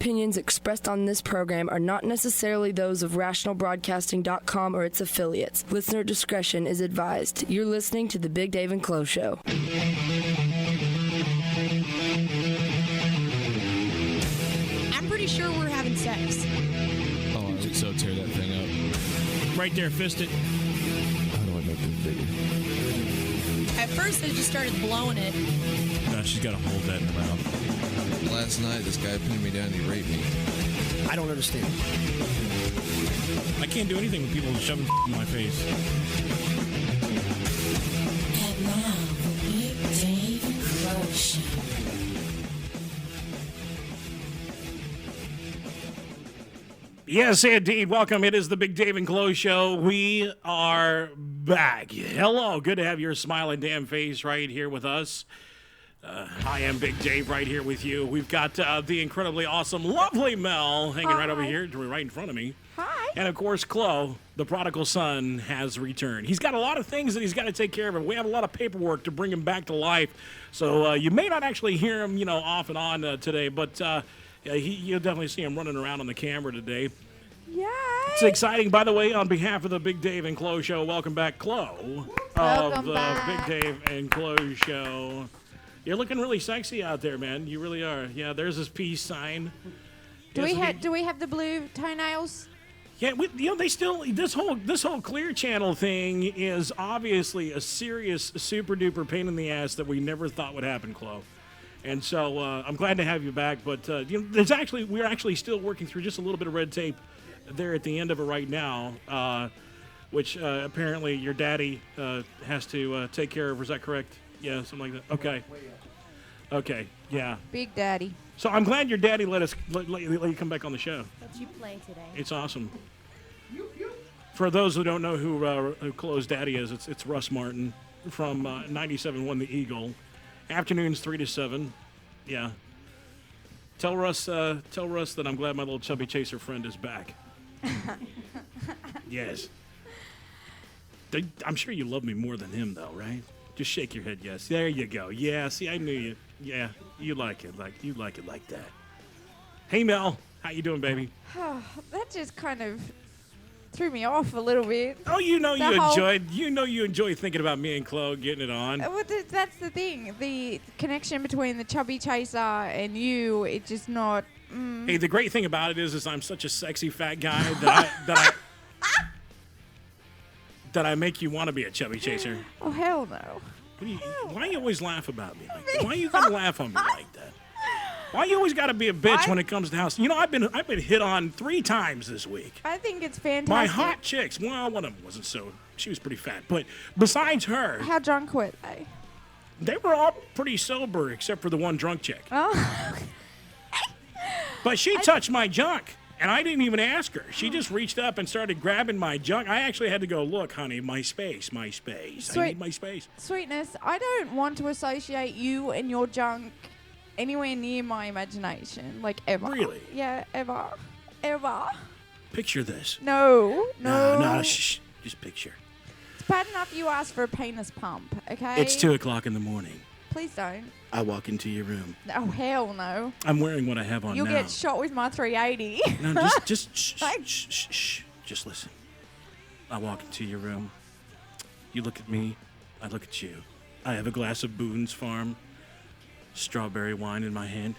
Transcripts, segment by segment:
opinions expressed on this program are not necessarily those of RationalBroadcasting.com or its affiliates. Listener discretion is advised. You're listening to The Big Dave and Chloe Show. I'm pretty sure we're having sex. Oh, I would so tear that thing up. Right there, fist it. How do I make this bigger? At first, I just started blowing it. No, she's got to hold that in her mouth. Last night, this guy pinned me down and he raped me. I don't understand. I can't do anything with people shoving in my face. And now, the Big Dave and Chloe Show. Yes, indeed. Welcome. It is the Big Dave and Chloe Show. We are back. Hello. Good to have your smiling damn face right here with us. I am Big Dave right here with you. We've got the incredibly awesome, lovely Mel hanging right over here, right in front of me. Hi. And, of course, Chloe, the prodigal son, has returned. He's got a lot of things that he's got to take care of, and we have a lot of paperwork to bring him back to life. So you may not actually hear him, off and on today, but you'll definitely see him running around on the camera today. Yay. It's exciting. By the way, on behalf of the Big Dave and Chloe Show, welcome back, Chloe, of the back. Big Dave and Chloe Show. You're looking really sexy out there, man. You really are. Yeah, there's this peace sign. Do we have the blue toenails? Yeah, they still this whole Clear Channel thing is obviously a serious super duper pain in the ass that we never thought would happen, Chloe. And so I'm glad to have you back. But we're actually still working through just a little bit of red tape there at the end of it right now, which apparently your daddy has to take care of. Is that correct? Yeah, something like that. Okay. Okay. Yeah. Big Daddy. So I'm glad your daddy let you come back on the show. What you play today? It's awesome. For those who don't know who Chloe's daddy is, it's Russ Martin from 97.1 The Eagle. Afternoons 3 to 7. Yeah. Tell Russ that I'm glad my little chubby chaser friend is back. Yes. I'm sure you love me more than him, though, right? Just shake your head, yes. There you go. Yeah, see, I knew you. Yeah, you like it like that. Hey, Mel, how you doing, baby? That just kind of threw me off a little bit. Oh, you enjoy thinking about me and Chloe getting it on. Well, that's the thing. The connection between the chubby chaser and you, it's just not. Hey, the great thing about it is I'm such a sexy fat guy that I make you want to be a chubby chaser. Oh, hell no. Why you always laugh about me like that? Why you gotta laugh on me like that? Why you always gotta be a bitch when it comes to house? I've been hit on 3 times this week. I think it's fantastic. My hot chicks. Well, one of them wasn't so. She was pretty fat. But besides her, How drunk were they? they were all pretty sober except for the one drunk chick. Oh. But she touched my junk. And I didn't even ask her. She just reached up and started grabbing my junk. I actually had to go, look, honey, my space. I need my space. Sweetness, I don't want to associate you and your junk anywhere near my imagination. Like, ever. Really? Yeah, ever. Ever. Picture this. No. No, shh. Just picture. It's bad enough you asked for a penis pump, okay? It's 2 o'clock in the morning. Please don't. I walk into your room. Oh, hell no. I'm wearing what I have on You'll now. get shot with my 380. No, just shh. Just listen. I walk into your room. You look at me. I look at you. I have a glass of Boone's Farm strawberry wine in my hand.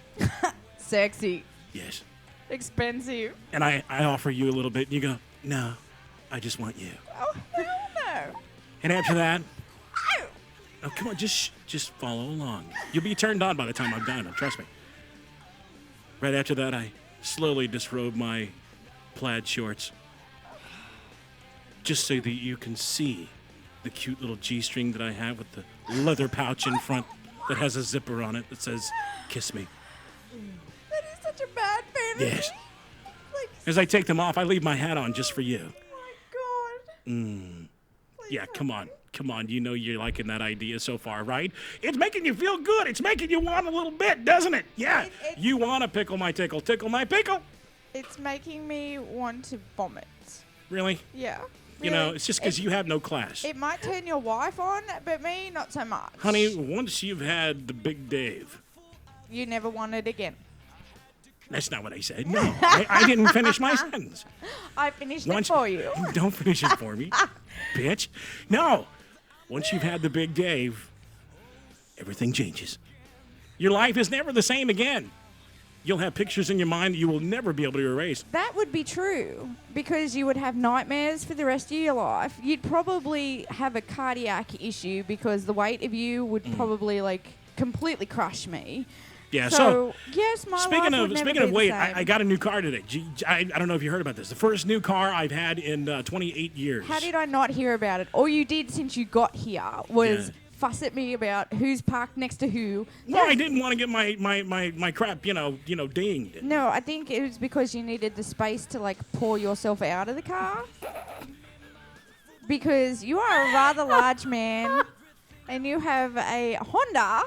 Sexy. Yes. Expensive. And I offer you a little bit, and you go, no, I just want you. Oh, hell no. And after that, oh, come on, just follow along. You'll be turned on by the time I'm done, trust me. Right after that, I slowly disrobe my plaid shorts, just so that you can see the cute little G-string that I have with the leather pouch in front that has a zipper on it that says, kiss me. That is such a bad fantasy. Yes. Like, As I take them off, I leave my hat on just for you. oh my God. Yeah, come on. You know you're liking that idea so far, right? It's making you feel good. It's making you want a little bit, doesn't it? Yeah. You want to pickle my tickle. Tickle my pickle. It's making me want to vomit. Really? Yeah. You know, it's just because you have no class. It might turn your wife on, but me, not so much. Honey, once you've had the Big Dave, You never want it again. That's not what I said. No, I didn't finish my sentence. I finished it for you. Don't finish it for me, bitch. No. Once you've had the big Dave, everything changes. Your life is never the same again. You'll have pictures in your mind that you will never be able to erase. That would be true because you would have nightmares for the rest of your life. You'd probably have a cardiac issue because the weight of you would probably like completely crush me. Yeah. So yes, my speaking life would never of be the weight, same. I got a new car today. I don't know if you heard about this. The first new car I've had in 28 years. How did I not hear about it? All you did since you got here was fuss at me about who's parked next to who. Well, I didn't want to get my crap, dinged. No, I think it was because you needed the space to like pour yourself out of the car. Because you are a rather large man, and you have a Honda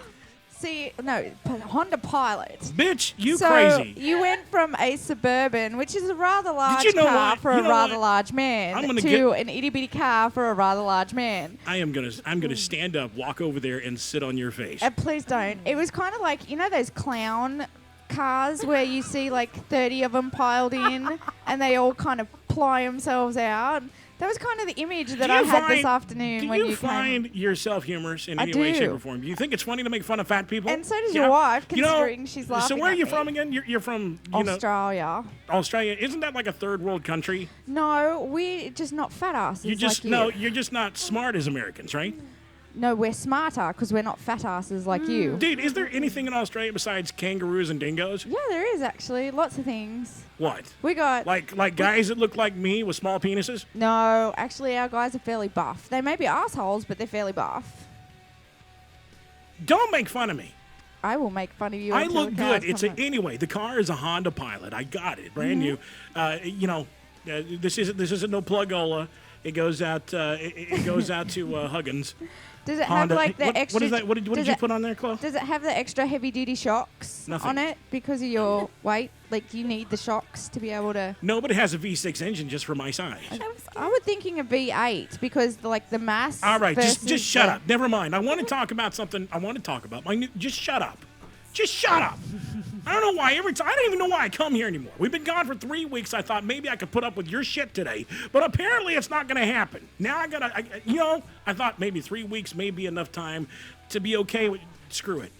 Pilot. Bitch, you So crazy. you went from a Suburban, which is a rather large you know car what? for You a know rather what? large man, I'm gonna to an itty bitty car for a rather large man. I'm gonna stand up, walk over there, and sit on your face. Please don't. It was kind of like, those clown cars where you see like 30 of them piled in and they all kind of ply themselves out. That was kind of the image that I had this afternoon when you Do you find came. yourself humorous in I any way, shape, do. or form? Do you think it's funny to make fun of fat people? And so does your wife, You know, considering she's laughing So where are at you me. from again? You're from Australia. Australia. Isn't that like a third world country? No, we're just not fat asses like you. You're just not smart as Americans, right? No, we're smarter because we're not fat asses like you. Dude, is there anything in Australia besides kangaroos and dingoes? Yeah, there is actually. Lots of things. What? We got... Like guys that look like me with small penises? No, actually our guys are fairly buff. They may be assholes, but they're fairly buff. Don't make fun of me. I will make fun of you. I until look the cows good. come home. Anyway, the car is a Honda Pilot. I got it, brand new. This isn't no plug-ola. It goes out. It goes out to Huggins. Does it Honda. have like the what extra... is that? What did does you it- put on there, Chloe? Does it have the extra heavy-duty shocks Nothing. on it because of your weight? Like you need the shocks to be able to... No, but it has a V6 engine just for my size. I was thinking a V8 because the mass... All right, just versus shut the- up. Never mind. I want to talk about something. I want to talk about my new. Just shut up. Just shut up. I don't know why every time. I don't even know why I come here anymore. We've been gone for 3 weeks. I thought maybe I could put up with your shit today, but apparently it's not going to happen. Now I thought maybe 3 weeks may be enough time to be okay with. Screw it.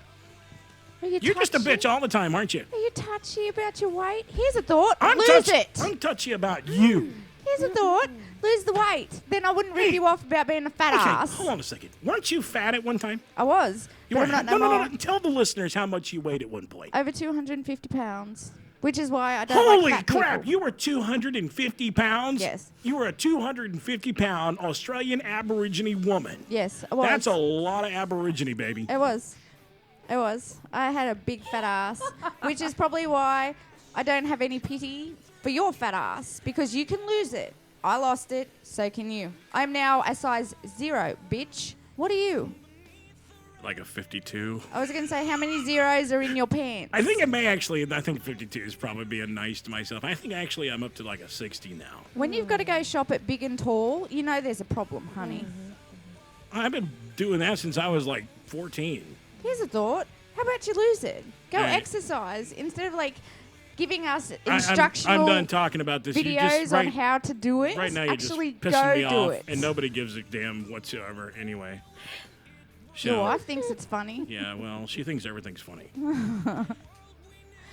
Are you You're just a touchy? bitch all the time, aren't you? Are you touchy about your weight? Here's a thought. I'm Lose touchy. it. I'm touchy about you. Here's a thought. Lose the weight. Then I wouldn't rip Hey. you off about being a fat Okay, ass. hold on a second. Weren't you fat at one time? I was. You but were. I'm not no, more. No. Tell the listeners how much you weighed at one point. Over 250 pounds. Which is why I don't Holy like fat crap! people. You were 250 pounds. Yes. You were a 250-pound Australian Aborigine woman. Yes, I was. That's a lot of Aborigine, baby. It was. It was. I had a big fat ass, which is probably why I don't have any pity for your fat ass, because you can lose it. I lost it, so can you. I'm now a size 0, bitch. What are you? Like a 52. I was going to say, how many zeros are in your pants? I think it may actually. I think 52 is probably being nice to myself. I think actually I'm up to like a 60 now. When you've got to go shop at Big and Tall, you know there's a problem, honey. I've been doing that since I was like 14. Here's a thought. How about you lose it? Go Hey. exercise instead of giving us I'm instructional done talking about this. You videos just, on how to do it. Right now you're Actually, just pissing go me do off, it. and nobody gives a damn whatsoever anyway. Your So- wife thinks it's funny. Yeah, well, she thinks everything's funny.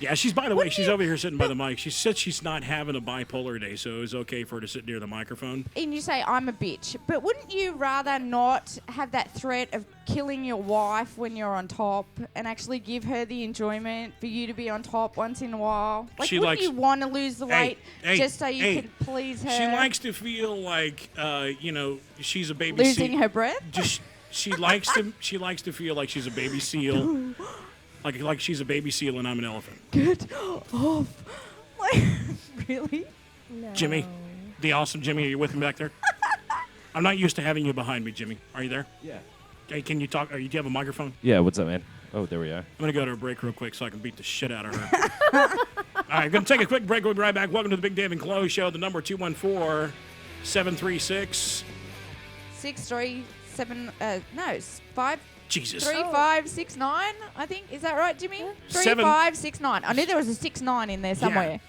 Yeah, by the way, she's over here sitting by the mic. She said she's not having a bipolar day, so it's okay for her to sit near the microphone. And you say, I'm a bitch. But wouldn't you rather not have that threat of killing your wife when you're on top and actually give her the enjoyment for you to be on top once in a while? Like, She wouldn't likes- you want to lose the weight hey, just so you hey. can please her? She likes to feel like, she's a baby losing seal. her breath? Just she likes to feel like she's a baby seal, like she's a baby seal and I'm an elephant. Get off. Like, really? Jimmy, the awesome Jimmy, are you with me back there? I'm not used to having you behind me, Jimmy. Are you there? Yeah. Hey, can you talk? Do you have a microphone? Yeah, what's up, man? Oh, there we are. I'm going to go to a break real quick so I can beat the shit out of her. All right, going to take a quick break. We'll be right back. Welcome to the Big Dave and Chloe Show. The number 214-736. 637, no, 5. Jesus. 3569, I think. Is that right, Jimmy? 3569. I knew there was a 69 in there somewhere.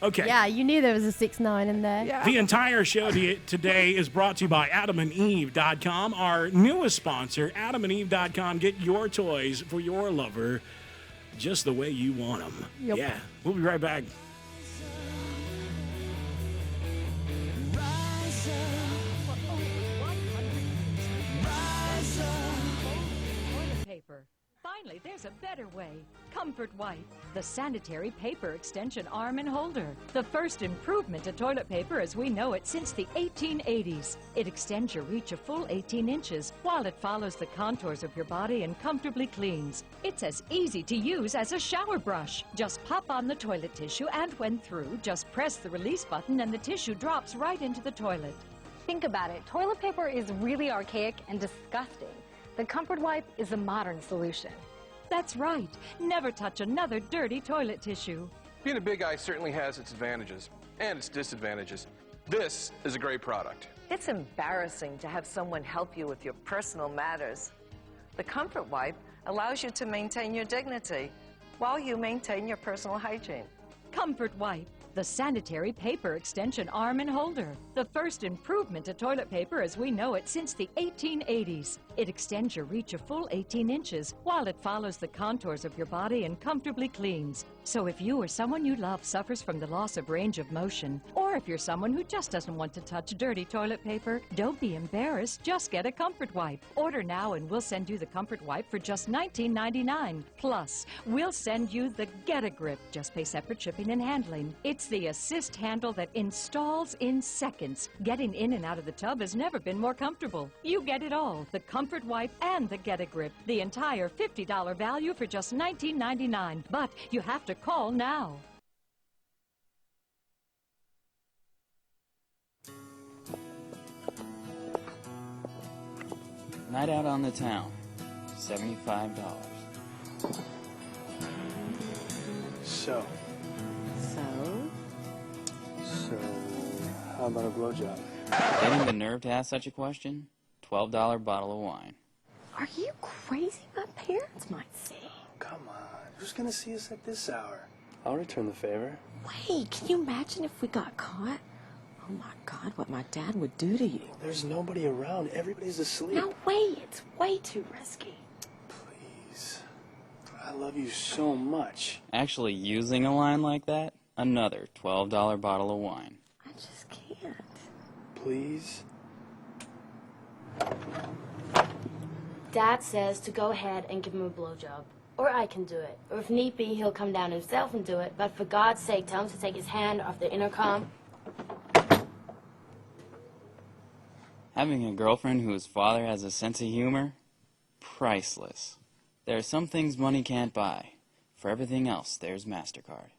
Okay. Yeah, you knew there was a 6-9 in there. Yeah. The entire show today is brought to you by AdamandEve.com, our newest sponsor. AdamandEve.com. Get your toys for your lover just the way you want them. Yep. Yeah. We'll be right back. Paper. Finally, there's a better way. Comfort Wipe, the sanitary paper extension arm and holder. The first improvement to toilet paper as we know it since the 1880s. It extends your reach a full 18 inches while it follows the contours of your body and comfortably cleans. It's as easy to use as a shower brush. Just pop on the toilet tissue and when through, just press the release button and the tissue drops right into the toilet. Think about it. Toilet paper is really archaic and disgusting. The Comfort Wipe is a modern solution. That's right. Never touch another dirty toilet tissue. Being a big guy certainly has its advantages and its disadvantages. This is a great product. It's embarrassing to have someone help you with your personal matters. The Comfort Wipe allows you to maintain your dignity while you maintain your personal hygiene. Comfort Wipe, the sanitary paper extension arm and holder. The first improvement to toilet paper as we know it since the 1880s. It extends your reach a full 18 inches while it follows the contours of your body and comfortably cleans. So if you or someone you love suffers from the loss of range of motion, or if you're someone who just doesn't want to touch dirty toilet paper, don't be embarrassed, just get a Comfort Wipe. Order now and we'll send you the Comfort Wipe for just $19.99. Plus, we'll send you the Get-A-Grip. Just pay separate shipping and handling. It's the assist handle that installs in seconds. Getting in and out of the tub has never been more comfortable. You get it all, the Comfort Wipe and the Get-A-Grip. The entire $50 value for just $19.99. But you have to call now. Night out on the town, $75. So, how about a blowjob? Getting the nerve to ask such a question? $12 bottle of wine. Are you crazy? My parents might see. Come on, who's gonna see us at this hour? I'll return the favor. Wait, can you imagine if we got caught? Oh my God, what my dad would do to you. There's nobody around. Everybody's asleep. No way, it's way too risky. Please. I love you so much. Actually using a line like that? Another $12 bottle of wine. I just can't. Please? Dad says to go ahead and give him a blowjob. Or I can do it. Or if need be, he'll come down himself and do it. But for God's sake, tell him to take his hand off the intercom. Having a girlfriend whose father has a sense of humor? Priceless. There are some things money can't buy. For everything else, there's MasterCard.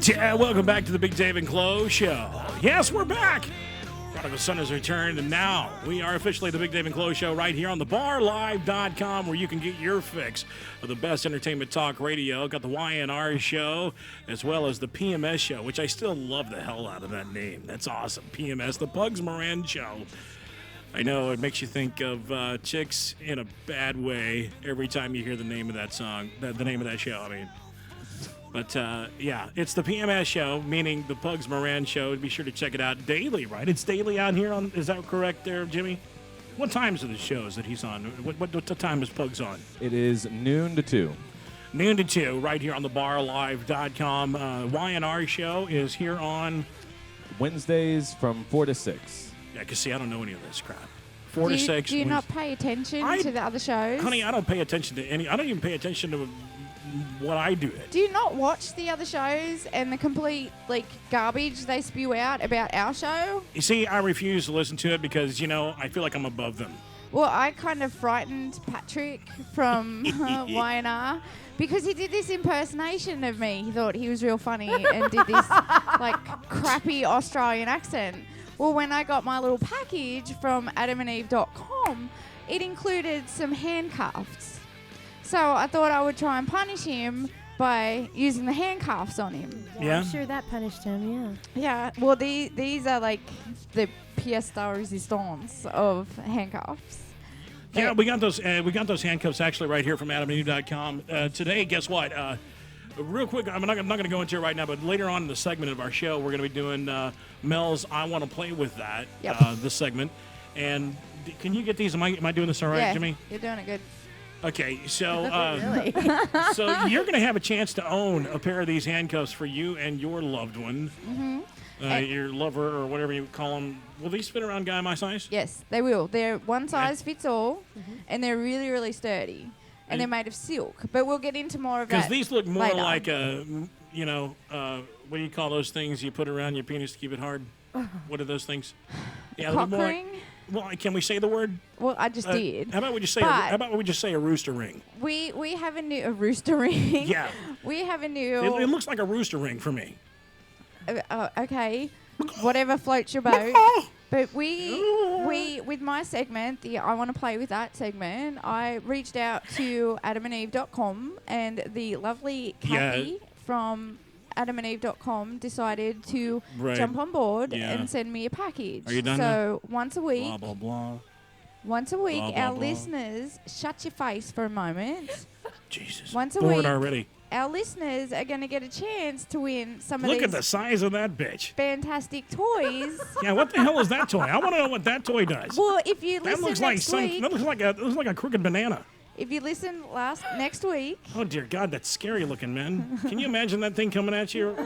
Yeah, welcome back to the Big Dave and Chloe Show. Yes, we're back. Prodigal Son has returned, and now we are officially the Big Dave and Chloe Show right here on thebarlive.com, where you can get your fix of the best entertainment talk radio. Got the YNR show, as well as the PMS show, which I still love the hell out of that name. That's awesome. PMS, the Pugs Moran Show. I know it makes you think of chicks in a bad way every time you hear the name of that song, the name of that show, I mean. But, yeah, it's the PMS show, meaning the Pugs Moran show. Be sure to check it out daily, right? It's daily on here. Is that correct there, Jimmy? What times are the shows that he's on? What time is Pugs on? It is noon to 2. Noon to 2, right here on thebarlive.com. YNR show is here on Wednesdays from 4 to 6. Yeah, because, see, I don't know any of this crap. 4 to 6. Do you not pay attention to the other shows? Honey, I don't pay attention to any. I don't even pay attention to what I do. Do you not watch the other shows and the complete, garbage they spew out about our show? You see, I refuse to listen to it because, I feel like I'm above them. Well, I kind of frightened Patrick from YNR because he did this impersonation of me. He thought he was real funny and did this like crappy Australian accent. Well, when I got my little package from adamandeve.com, it included some handcuffs. So I thought I would try and punish him by using the handcuffs on him. Yeah, I'm sure that punished him, yeah. Yeah, well, these are like the pièce de résistance of handcuffs. Yeah, we got those handcuffs actually right here from adamandeve.com. Today, guess what? Real quick, I'm not going to go into it right now, but later on in the segment of our show, we're going to be doing Mel's I Want to Play With That, this segment. And can you get these? Am I doing this all right, yeah, Jimmy? You're doing it good. Okay, so so you're going to have a chance to own a pair of these handcuffs for you and your loved one. Mm-hmm. Your lover or whatever you call them. Will these fit around a guy my size? Yes, they will. They're one size fits all, and they're really, really sturdy. And they're made of silk. But we'll get into more of that because these look more later. like a, what do you call those things you put around your penis to keep it hard? What are those things? Yeah, cock more ring? Well, can we say the word? Well, I just did. How about we just say a rooster ring? We have a rooster ring. Yeah. We have a new. It looks like a rooster ring for me. Okay, whatever floats your boat. But we with my segment, the I Want to Play With That segment, I reached out to adamandeve.com, and the lovely Kathy from adamandeve.com decided to jump on board and send me a package. Are you done? So once a week, blah blah blah. Once a week, blah, blah, our blah. listeners, shut your face for a moment. Jesus. Once a Bored week, already. our listeners are going to get a chance to win some of Look these at the size of that bitch. fantastic toys. Yeah, what the hell is that toy? I want to know what that toy does. Well, if you that listen looks like next week, that looks like a crooked banana. if you listen next week, Oh dear God, that's scary looking, man. Can you imagine that thing coming at you?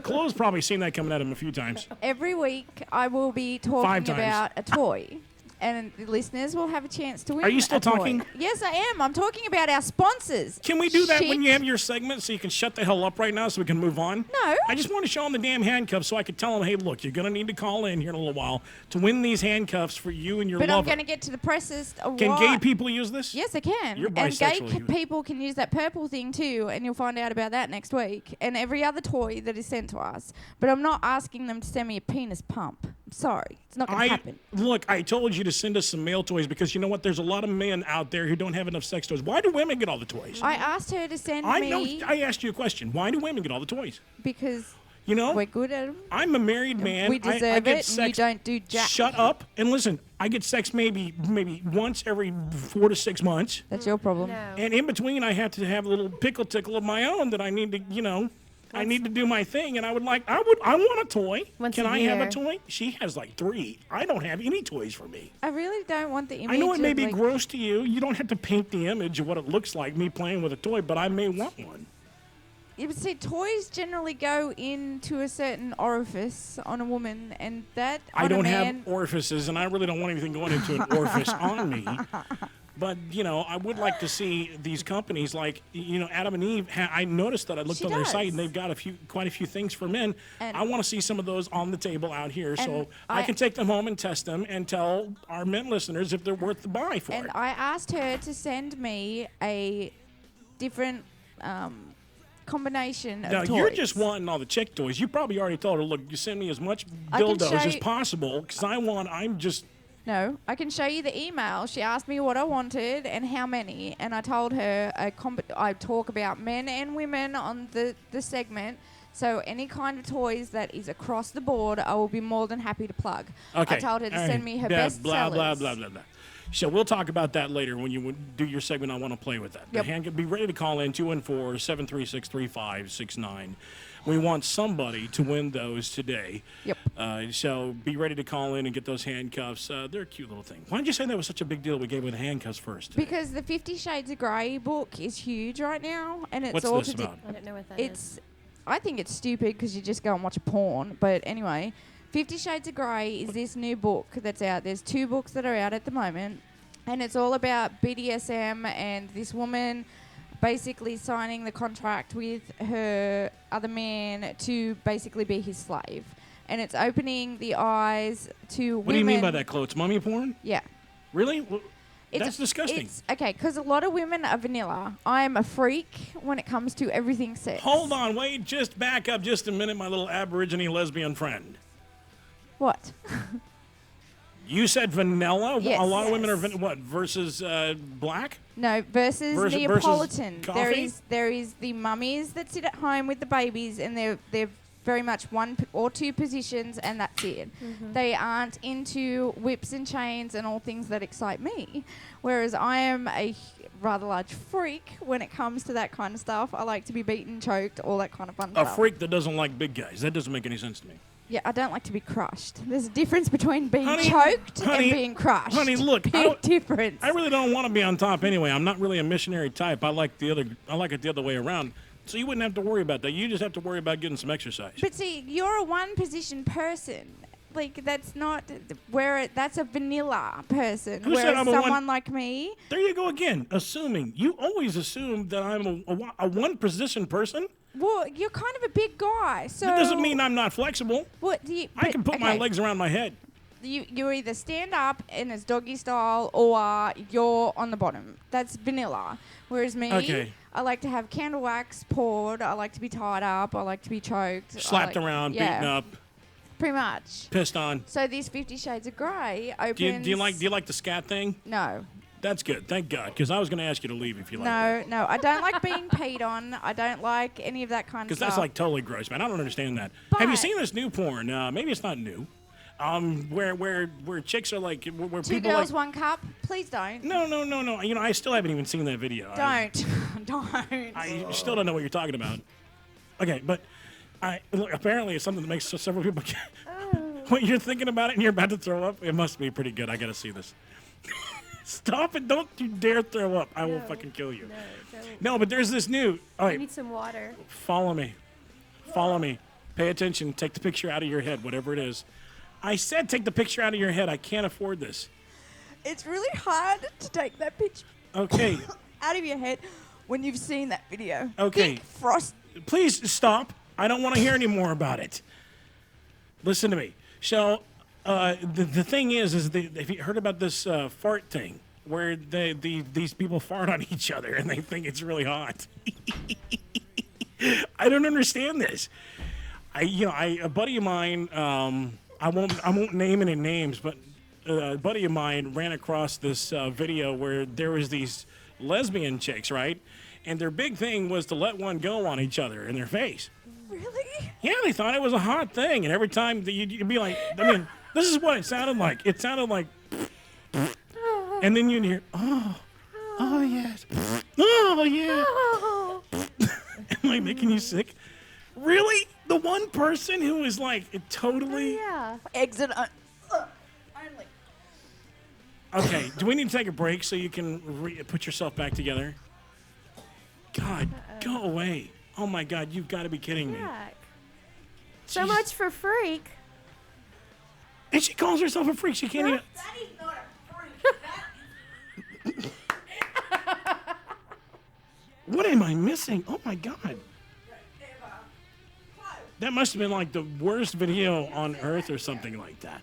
Chloe's probably seen that coming at him a few times. every week I will be 5 talking times. about a toy. And the listeners will have a chance to win. Are you still a toy. talking? Yes, I am. I'm talking about our sponsors. Can we do that when Shit. you have your segment so you can shut the hell up right now so we can move on? No. I just want to show them the damn handcuffs so I could tell them, hey, look, you're going to need to call in here in a little while to win these handcuffs for you and your But lover. I'm going to get to the presses. Can gay people use this? Yes, they can. You're And gay bisexual. people can use that purple thing too, and you'll find out about that next week. And every other toy that is sent to us. But I'm not asking them to send me a penis pump. I'm sorry. It's not going to happen. Look, I told you to send us some male toys because you know what? There's a lot of men out there who don't have enough sex toys. Why do women get all the toys? I asked her to send me I asked you a question. Why do women get all the toys? because You know? we're good at them. I'm a married man. We I deserve get it, sex. and you don't do jack. Shut up and listen. I get sex maybe once every 4 to 6 months. That's your problem. And in between, I have to have a little pickle tickle of my own that I need to, I need to do my thing. And I want a toy. Once Can a I have a year. toy? She has like 3. I don't have any toys for me. I really don't want the image. I know it may of, be like, gross to you. You don't have to paint the image of what it looks like, me playing with a toy, but I may want one. You would see toys generally go into a certain orifice on a woman, and that I on don't a man, have orifices, and I really don't want anything going into an orifice on me. But, I would like to see these companies like, Adam and Eve. I noticed that I looked She on their does. site, and they've got quite a few things for men. And- I want to see some of those on the table out here so And I can take them home and test them and tell our men listeners if they're worth the buy for And it. I asked her to send me a different combination of Now, toys. you're just wanting all the chick toys. You probably already told her, look, you send me as much I can dildos show as you- possible because I'm just... No, I can show you the email. She asked me what I wanted and how many, and I told her I talk about men and women on the segment. So any kind of toys that is across the board, I will be more than happy to plug. Okay. I told her to all send right. me her Yeah, best blah, sellers. blah, blah, blah, blah. So we'll talk about that later when you do your segment. I want to play with that. Yep. Be ready to call in 214-736-3569. We want somebody to win those today. Yep. So be ready to call in and get those handcuffs. They're a cute little thing. Why did you say that was such a big deal we gave away the handcuffs first? Because the 50 Shades of Grey book is huge right now, and it's What's all this about? I don't know what that It's, I think it's stupid because you just go and watch a porn. But anyway, 50 Shades of Grey is this new book that's out. There's 2 books that are out at the moment, and it's all about BDSM and this woman basically signing the contract with her other man to basically be his slave. And it's opening the eyes to women. What do you mean by that, Chloe? It's mummy porn? Yeah. Really? Well, that's disgusting. It's okay, because a lot of women are vanilla. I am a freak when it comes to everything sex. Hold on, wait, just back up just a minute, my little Aborigine lesbian friend. What? You said vanilla? Yes. A lot of women are what, versus black? No, versus Versus Neapolitan. coffee? There is the mummies that sit at home with the babies, and they're very much one or two positions, and that's it. They aren't into whips and chains and all things that excite me. Whereas I am a rather large freak when it comes to that kind of stuff. I like to be beaten, choked, all that kind of fun A stuff. freak that doesn't like big guys. That doesn't make any sense to me. Yeah, I don't like to be crushed. There's a difference between being Honey, choked honey, and being crushed. Honey, look, Big difference. I really don't want to be on top anyway. I'm not really a missionary type. I like it the other way around. So you wouldn't have to worry about that. You just have to worry about getting some exercise. But see, you're a one-position person. Like, that's not that's a vanilla person. Who said whereas I'm a someone one- like me, There you go again, assuming. You always assume that I'm a one-position person. well, you're kind of a big guy. So That doesn't mean I'm not flexible. What do you? I can put my legs around my head. You either stand up and it's doggy style, or you're on the bottom. That's vanilla. Whereas me, Okay. I like to have candle wax poured. I like to be tied up. I like to be choked. Slapped around, beaten up, Pretty much. pissed on. So these 50 Shades of Grey opens. Do you like the scat thing? No. That's good, thank God, because I was going to ask you to leave if you like. No, I don't like being peed on. I don't like any of that kind of Because stuff. that's like totally gross, man. I don't understand that. Have you seen this new porn? Maybe it's not new. Where chicks are like, where Two people girls, like. one cup. Please don't. No. You know, I still haven't even seen that video. Don't. Don't. I still don't know what you're talking about. Okay, but look, apparently it's something that makes several people. When you're thinking about it and you're about to throw up, it must be pretty good. I got to see this. Stop it! Don't you dare throw up! I will fucking kill you. No, but there's this new. All I right, need some water. follow me. Follow me. Pay attention. Take the picture out of your head, whatever it is. I said take the picture out of your head. I can't afford this. It's really hard to take that picture Okay. out of your head when you've seen that video. Okay. Big frost. Please stop. I don't want to hear any more about it. Listen to me. So, the thing is have you heard about this fart thing where these people fart on each other and they think it's really hot? I don't understand this. A buddy of mine, I won't name any names, but a buddy of mine ran across this video where there was these lesbian chicks, right? And their big thing was to let one go on each other in their face. Really? Yeah, they thought it was a hot thing, and every time you'd be like, I mean, this is what it sounded like. It sounded like, and then you'd hear, oh yes, oh yeah, am I making you sick? Really? The one person who is like totally. Yeah. Exit only. Okay, do we need to take a break so you can put yourself back together? God, go away. Oh my God, you've got to be kidding me. Jack. So much for freak. And she calls herself a freak. She can't even. That is not a freak. What am I missing? Oh my God. That must have been like the worst video on earth or something like that.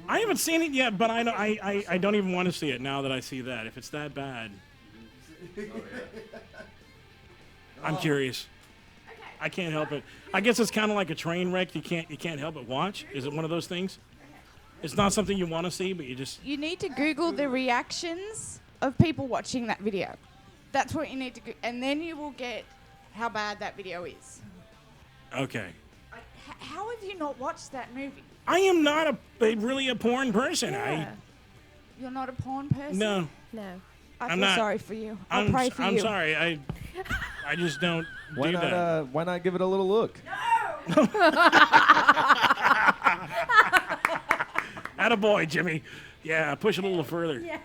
I haven't seen it yet, but I don't even want to see it now that I see that. If it's that bad. I'm curious. I can't help it. I guess it's kind of like a train wreck. You can't help but watch. Is it one of those things? It's not something you want to see, but you just. You need to Google the reactions of people watching that video. That's what you need to, and then you will get how bad that video is. Okay. How have you not watched that movie? I am not really a porn person. Yeah. You're not a porn person? No. No. I I'm feel not. sorry for you. I'll pray for you. I'm sorry. I just don't Why do not? that. Why not give it a little look? Attaboy, Jimmy. Yeah, push it a little further. Yes.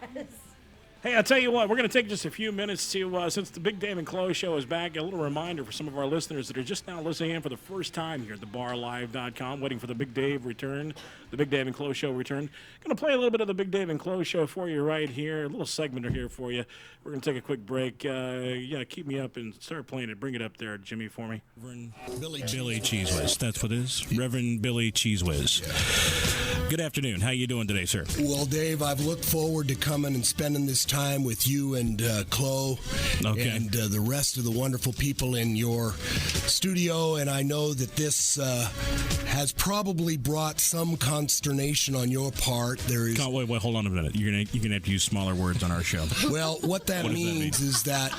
Hey, I'll tell you what, we're going to take just a few minutes to, since the Big Dave and Chloe show is back, a little reminder for some of our listeners that are just now listening in for the first time here at thebarlive.com, waiting for the Big Dave return, the Big Dave and Chloe show return. Going to play a little bit of the Big Dave and Chloe show for you right here, a little segment here for you. We're going to take a quick break. Keep me up and start playing it. Bring it up there, Jimmy, for me. Reverend Billy Cheese Whiz, that's what it is. Reverend Billy Cheese Whiz. Good afternoon. How you doing today, sir? Well, Dave, I've looked forward to coming and spending this time with you and Chloe and the rest of the wonderful people in your studio, and I know that this has probably brought some consternation on your part. There is. Wait, hold on a minute. You're gonna have to use smaller words on our show. Well, what that means is that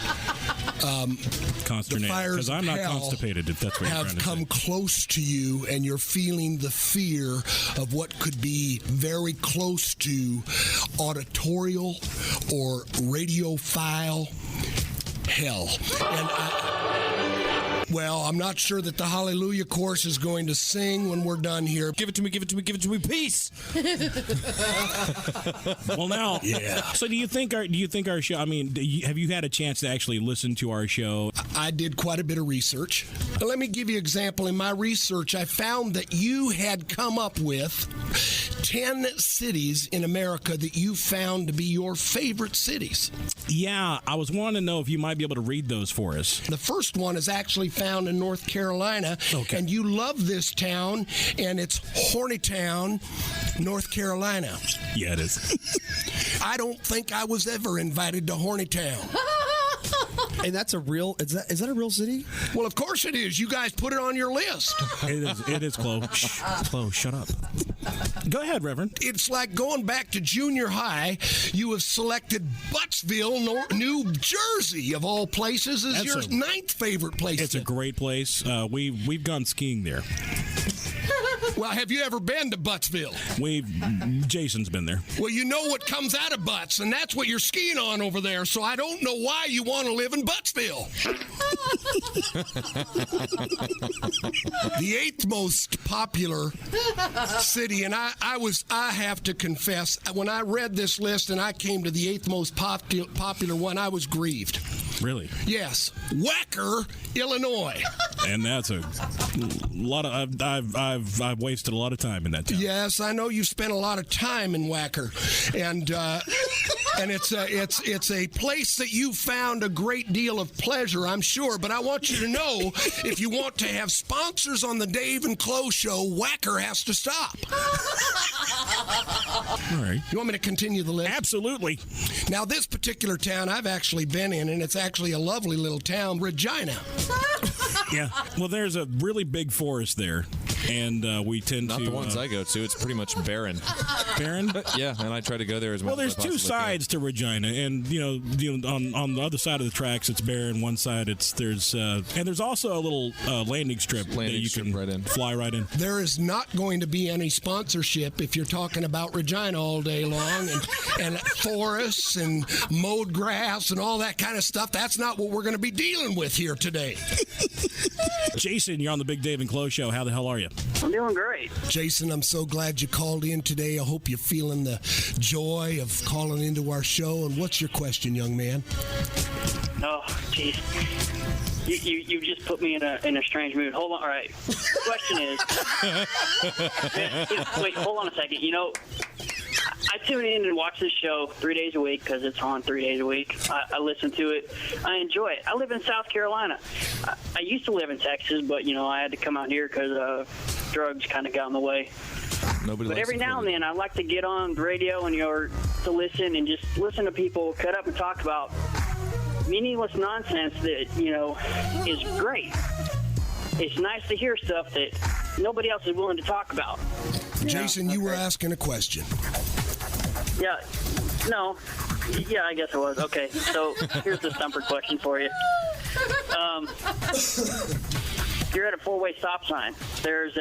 consternated, because I'm not constipated. If that's what you're trying to say. Have come close to you, and you're feeling the fear of what could be very close to auditorial or radiophile hell. And well, I'm not sure that the Hallelujah chorus is going to sing when we're done here. Give it to me, give it to me, give it to me, peace. Well, now, yeah. So do you think our show? I mean, have you had a chance to actually listen to our show? I did quite a bit of research. Let me give you an example. In my research, I found that you had come up with 10 cities in America that you found to be your favorite cities. Yeah, I was wanting to know if you might be able to read those for us. The first one is actually found in North Carolina, and you love this town, and it's Hornytown, North Carolina. Yeah, it is. I don't think I was ever invited to Hornytown. And that's a real, is that a real city? Well, of course it is. You guys put it on your list. It is, Chloe. Shh, Chloe, shut up. Go ahead, Reverend. It's like going back to junior high. You have selected Buttsville, New Jersey, of all places, as your ninth favorite place. It's a great place. We've gone skiing there. Well, have you ever been to Buttsville? Jason's been there. Well, you know what comes out of Butts, and that's what you're skiing on over there, so I don't know why you want to live in Buttsville. The 8th most popular city, and I have to confess, when I read this list and I came to the 8th most popular one, I was grieved. Really? Yes. Wacker, Illinois. And that's a lot of I've wasted a lot of time in that town. Yes, I know you've spent a lot of time in Wacker, and it's a place that you found a great deal of pleasure, I'm sure. But I want you to know, if you want to have sponsors on the Dave and Chloe show, Wacker has to stop. All right. You want me to continue the list? Absolutely. Now, this particular town I've actually been in, and it's actually a lovely little town, Regina. Yeah. Well, there's a really big forest there, and we tend Not to... the ones I go to. It's pretty much barren. Barren? Yeah, and I try to go there as much as I Well, there's two sides to Regina, and on the other side of the tracks, it's barren. One side, and there's also a little landing strip that you can fly right in. There is not going to be any sponsorship if you're talking about Regina all day long, and forests and mowed grass and all that kind of stuff. That's not what we're going to be dealing with here today. Jason, you're on the Big Dave and Chloe show. How the hell are you? I'm doing great. Jason, I'm so glad you called in today. I hope you're feeling the joy of calling into our show. And what's your question, young man? Oh, jeez. You just put me in a strange mood. Hold on. All right. Question is... wait, hold on a second. I tune in and watch this show 3 days a week because it's on 3 days a week. I listen to it. I enjoy it. I live in South Carolina. I used to live in Texas, but, I had to come out here because drugs kind of got in the way. But every now and then, I like to get on the radio and to listen and just listen to people cut up and talk about meaningless nonsense that, is great. It's nice to hear stuff that nobody else is willing to talk about. Jason, you were asking a question. Yeah. No. Yeah, I guess it was. Okay. So here's the stumper question for you. You're at a four-way stop sign. There's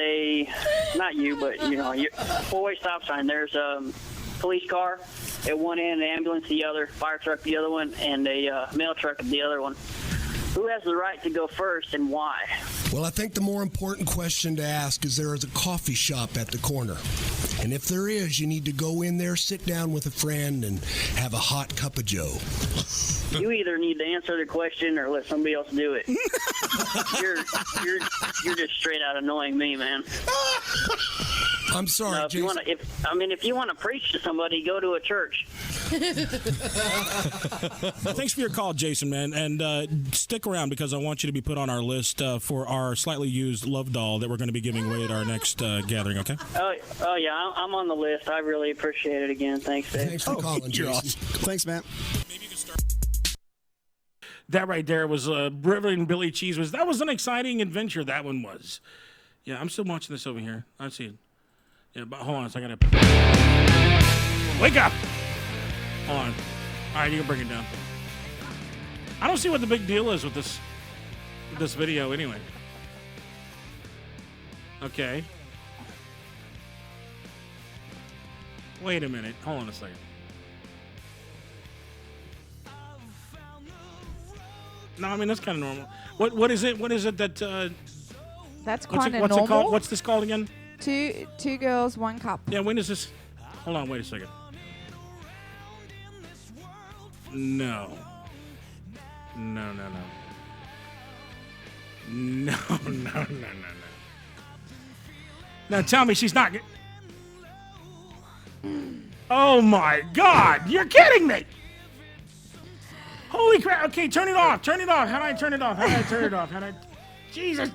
not you, but four-way stop sign. There's a police car at one end, an ambulance the other, fire truck the other one, and a mail truck at the other one. Who has the right to go first and why? Well, I think the more important question to ask is there is a coffee shop at the corner. And if there is, you need to go in there, sit down with a friend, and have a hot cup of joe. You either need to answer the question or let somebody else do it. You're just straight out annoying me, man. I'm sorry, if you want to preach to somebody, go to a church. Thanks for your call, Jason, man. And stick around because I want you to be put on our list for our slightly used love doll that we're going to be giving away at our next gathering, okay? Oh, yeah, I'm on the list. I really appreciate it again. Thanks, Dave. Thanks for calling, Jason. Awesome. Thanks, Matt. That right there was Reverend Billy Cheese. That was an exciting adventure, that one was. Yeah, I'm still watching this over here. I see it. Yeah, but hold on a second. Wake up! Hold on. All right, you can bring it down. I don't see what the big deal is with this video anyway. Okay. Wait a minute. Hold on a second. No, I mean that's kind of normal. What is it? What is it that? That's what's kind of what's normal. it called? What's this called again? Two girls, one cup. Yeah. When is this? Hold on. Wait a second. No. No. Now tell me she's not. Oh my God! You're kidding me! Holy crap! Okay, turn it off. Turn it off. How do I turn it off? How do I turn it off? How do I? Jesus!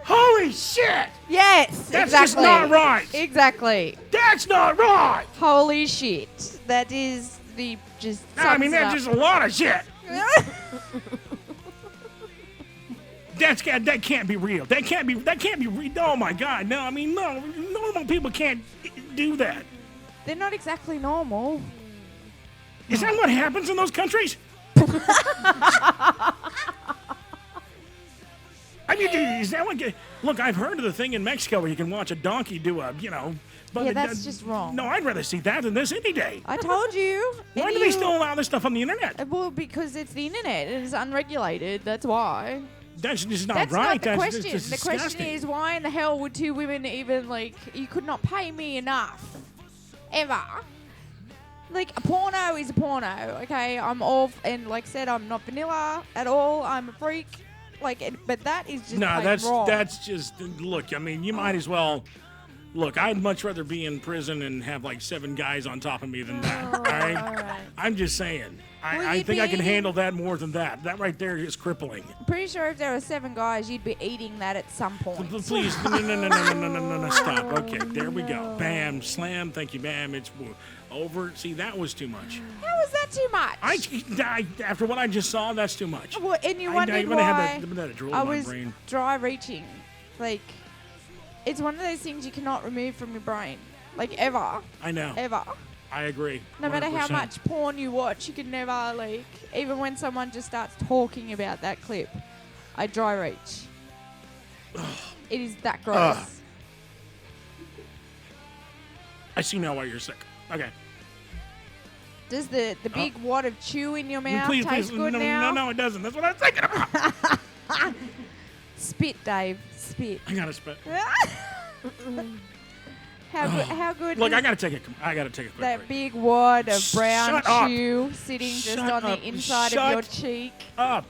Holy shit! Yes, That's exactly. just not right. Exactly. That's not right. Holy shit! That is the just. I mean, that's just a lot of shit. That can't be real. That can't be real. Oh my God! No, I mean, no, normal people can't do that. They're not exactly normal. Is that what happens in those countries? I mean, is that what? Look, I've heard of the thing in Mexico where you can watch a donkey do a, But yeah, that's just wrong. No, I'd rather see that than this any day. I told you. Why do they still allow this stuff on the internet? Well, because it's the internet. It is unregulated. That's why. That's just not That's right. Not the That's question. just The question disgusting. is, why in the hell would two women even, you could not pay me enough. Ever. Like, a porno is a porno, okay? I'm all, and like I said, I'm not vanilla at all. I'm a freak. But that is just No, wrong. that's just, look, I mean, you might as well, look, I'd much rather be in prison and have 7 guys on top of me than that, all right? I'm just saying. I think I can handle that more than that. That right there is crippling. I'm pretty sure if there were 7 guys, you'd be eating that at some point. Please, no, stop. Okay, there we go. Bam, slam, thank you, bam, it's over. See, that was too much. How was that too much? After what I just saw, that's too much. Well, and you wondered why I was dry reaching. It's one of those things you cannot remove from your brain. Ever. I know. Ever. I agree. No matter how 100%. much porn you watch, you can never, even when someone just starts talking about that clip, I dry reach. It is that gross. I see now why you're sick. Okay. Does the big wad of chew in your mouth Please, taste good now? No, it doesn't. That's what I'm thinking about. Spit, Dave. Spit. I gotta spit. How good Look, is I gotta take a quick that break. big wad of brown Shut up. chew sitting just Shut on up. the inside Shut of your cheek? Up.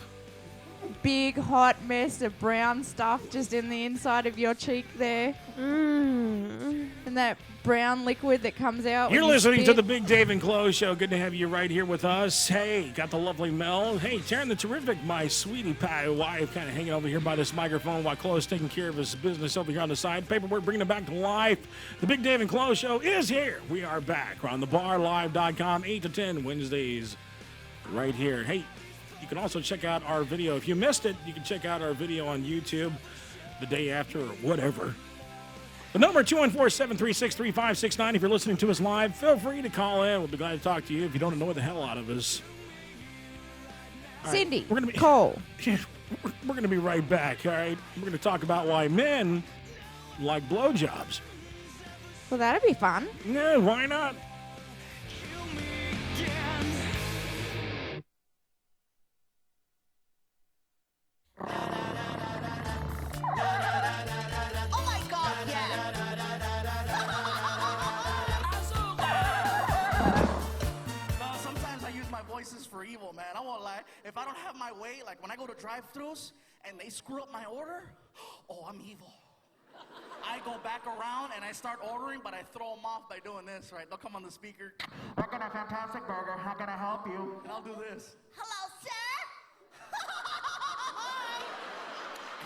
Big hot mess of brown stuff just in the inside of your cheek there. And that brown liquid that comes out. You're when you listening to spit. the Big Dave and Chloe Show. Good to have you right here with us. Hey, got the lovely Mel. Hey, Taryn the Terrific, my sweetie pie wife, kind of hanging over here by this microphone while Chloe's taking care of his business over here on the side. Paperwork bringing it back to life. The Big Dave and Chloe Show is here. We are back. We're on thebarlive.com, 8 to 10 Wednesdays right here. Hey, you can also check out our video. If you missed it, you can check out our video on YouTube the day after or whatever. The number 214-736-3569. If you're listening to us live, feel free to call in. We'll be glad to talk to you if you don't annoy the hell out of us. All right, Cindy, we're gonna be, Cole. We're going to be right back, all right? We're going to talk about why men like blowjobs. Well, that'd be fun. Yeah, why not? Sometimes I use my voices for evil, man. I won't lie. If I don't have my way, like when I go to drive-thrus and they screw up my order, oh, I'm evil. I go back around and I start ordering, but I throw them off by doing this, right? They'll come on the speaker. I got a fantastic burger. How can I help you? And I'll do this. Hello, sir.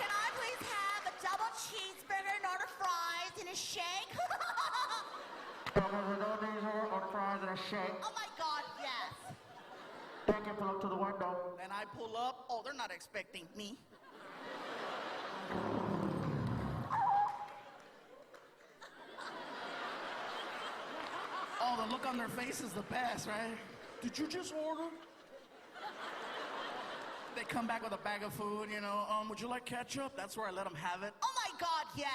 Can I please have a double cheeseburger, an order fries, and a shake? Order fries and a shake. Oh my God, yes. Thank you. Pull up to the window. And I pull up. Oh, they're not expecting me. Oh, the look on their face is the best, right? Did you just order? They come back with a bag of food, you know. Would you like ketchup? That's where I let them have it. Oh my God, yes.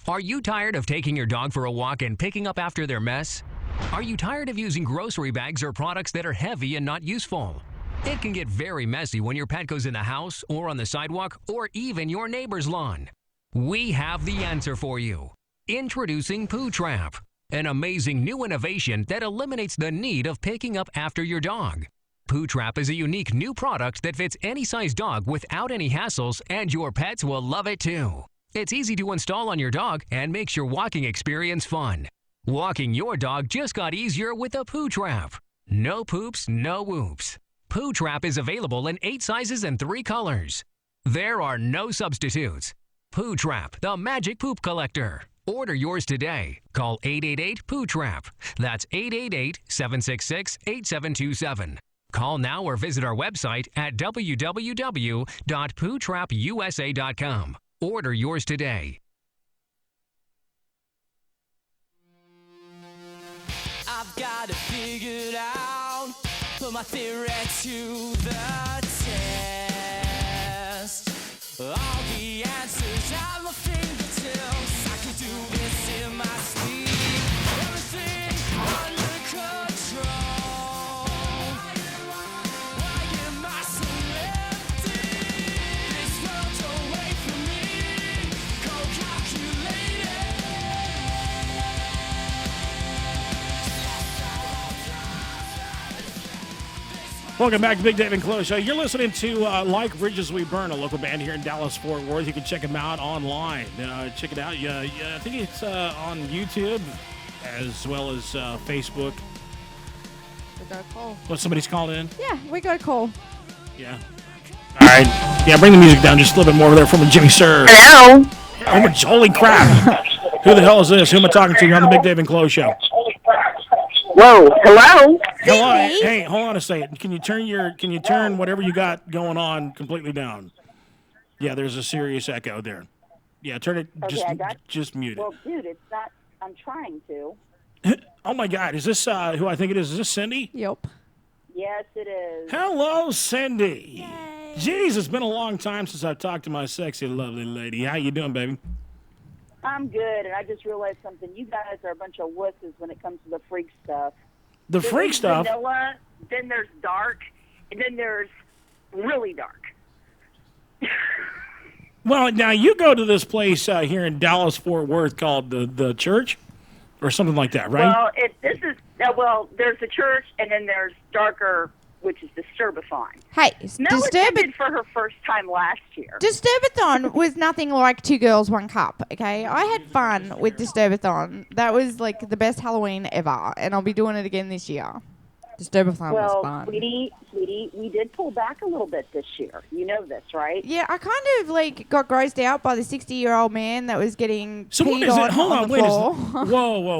Are you tired of taking your dog for a walk and picking up after their mess? Are you tired of using grocery bags or products that are heavy and not useful? It can get very messy when your pet goes in the house or on the sidewalk or even your neighbor's lawn. We have the answer for you. Introducing Poo Trap, an amazing new innovation that eliminates the need of picking up after your dog. Poo Trap is a unique new product that fits any size dog without any hassles, and your pets will love it too. It's easy to install on your dog and makes your walking experience fun. Walking your dog just got easier with a Poo Trap. No poops, no whoops. Poo Trap is available in 8 sizes and 3 colors. There are no substitutes. Poo Trap, the magic poop collector. Order yours today. Call 888-POO-TRAP. That's 888-766-8727. Call now or visit our website at www.pootrapusa.com. Order yours today. I've got it figured out. Put my theory to the test. All the answers at my fingertips. I can do this in my sleep. Everything under control. Why am I so empty? This world don't wait for me. Cold calculated. Welcome back to Big Dave and Chloe Show. You're listening to Like Bridges We Burn, a local band here in Dallas-Fort Worth. You can check them out online. Check it out. I think it's on YouTube as well as Facebook. We got a call. What, somebody's called in? Yeah, we got a call. Yeah. All right. Yeah, bring the music down just a little bit more there from Jimmy Sir. Hello. Holy crap. Who the hell is this? Who am I talking to? You're on the Big Dave and Chloe Show. Whoa, hello? Hello. Hey, hold on a second. Can you turn whatever you got going on completely down? Yeah, there's a serious echo there. Yeah, turn it. Okay, just mute it. Well, dude, it's not. I'm trying to. Oh my God, is this who I think it is? Is this Cindy? Yep. Yes, it is. Hello, Cindy. Yay. Jeez, it's been a long time since I've talked to my sexy, lovely lady. How you doing, baby? I'm good, and I just realized something. You guys are a bunch of wusses when it comes to the freak stuff. The freak stuff? Vanilla, then there's dark, and then there's really dark. Well, now you go to this place here in Dallas-Fort Worth called the Church, or something like that, right? Well, there's the Church, and then there's darker, which is Disturbathon. Hey, Mel attended for her first time last year. Disturbathon was nothing like 2 girls, 1 cup, okay? I had fun with Disturbathon. That was like the best Halloween ever, and I'll be doing it again this year. Disturbathon was fun. Sweetie, we did pull back a little bit this year. You know this, right? Yeah, I kind of got grossed out by the 60-year-old man that was getting peed on. Hold on, the wait floor.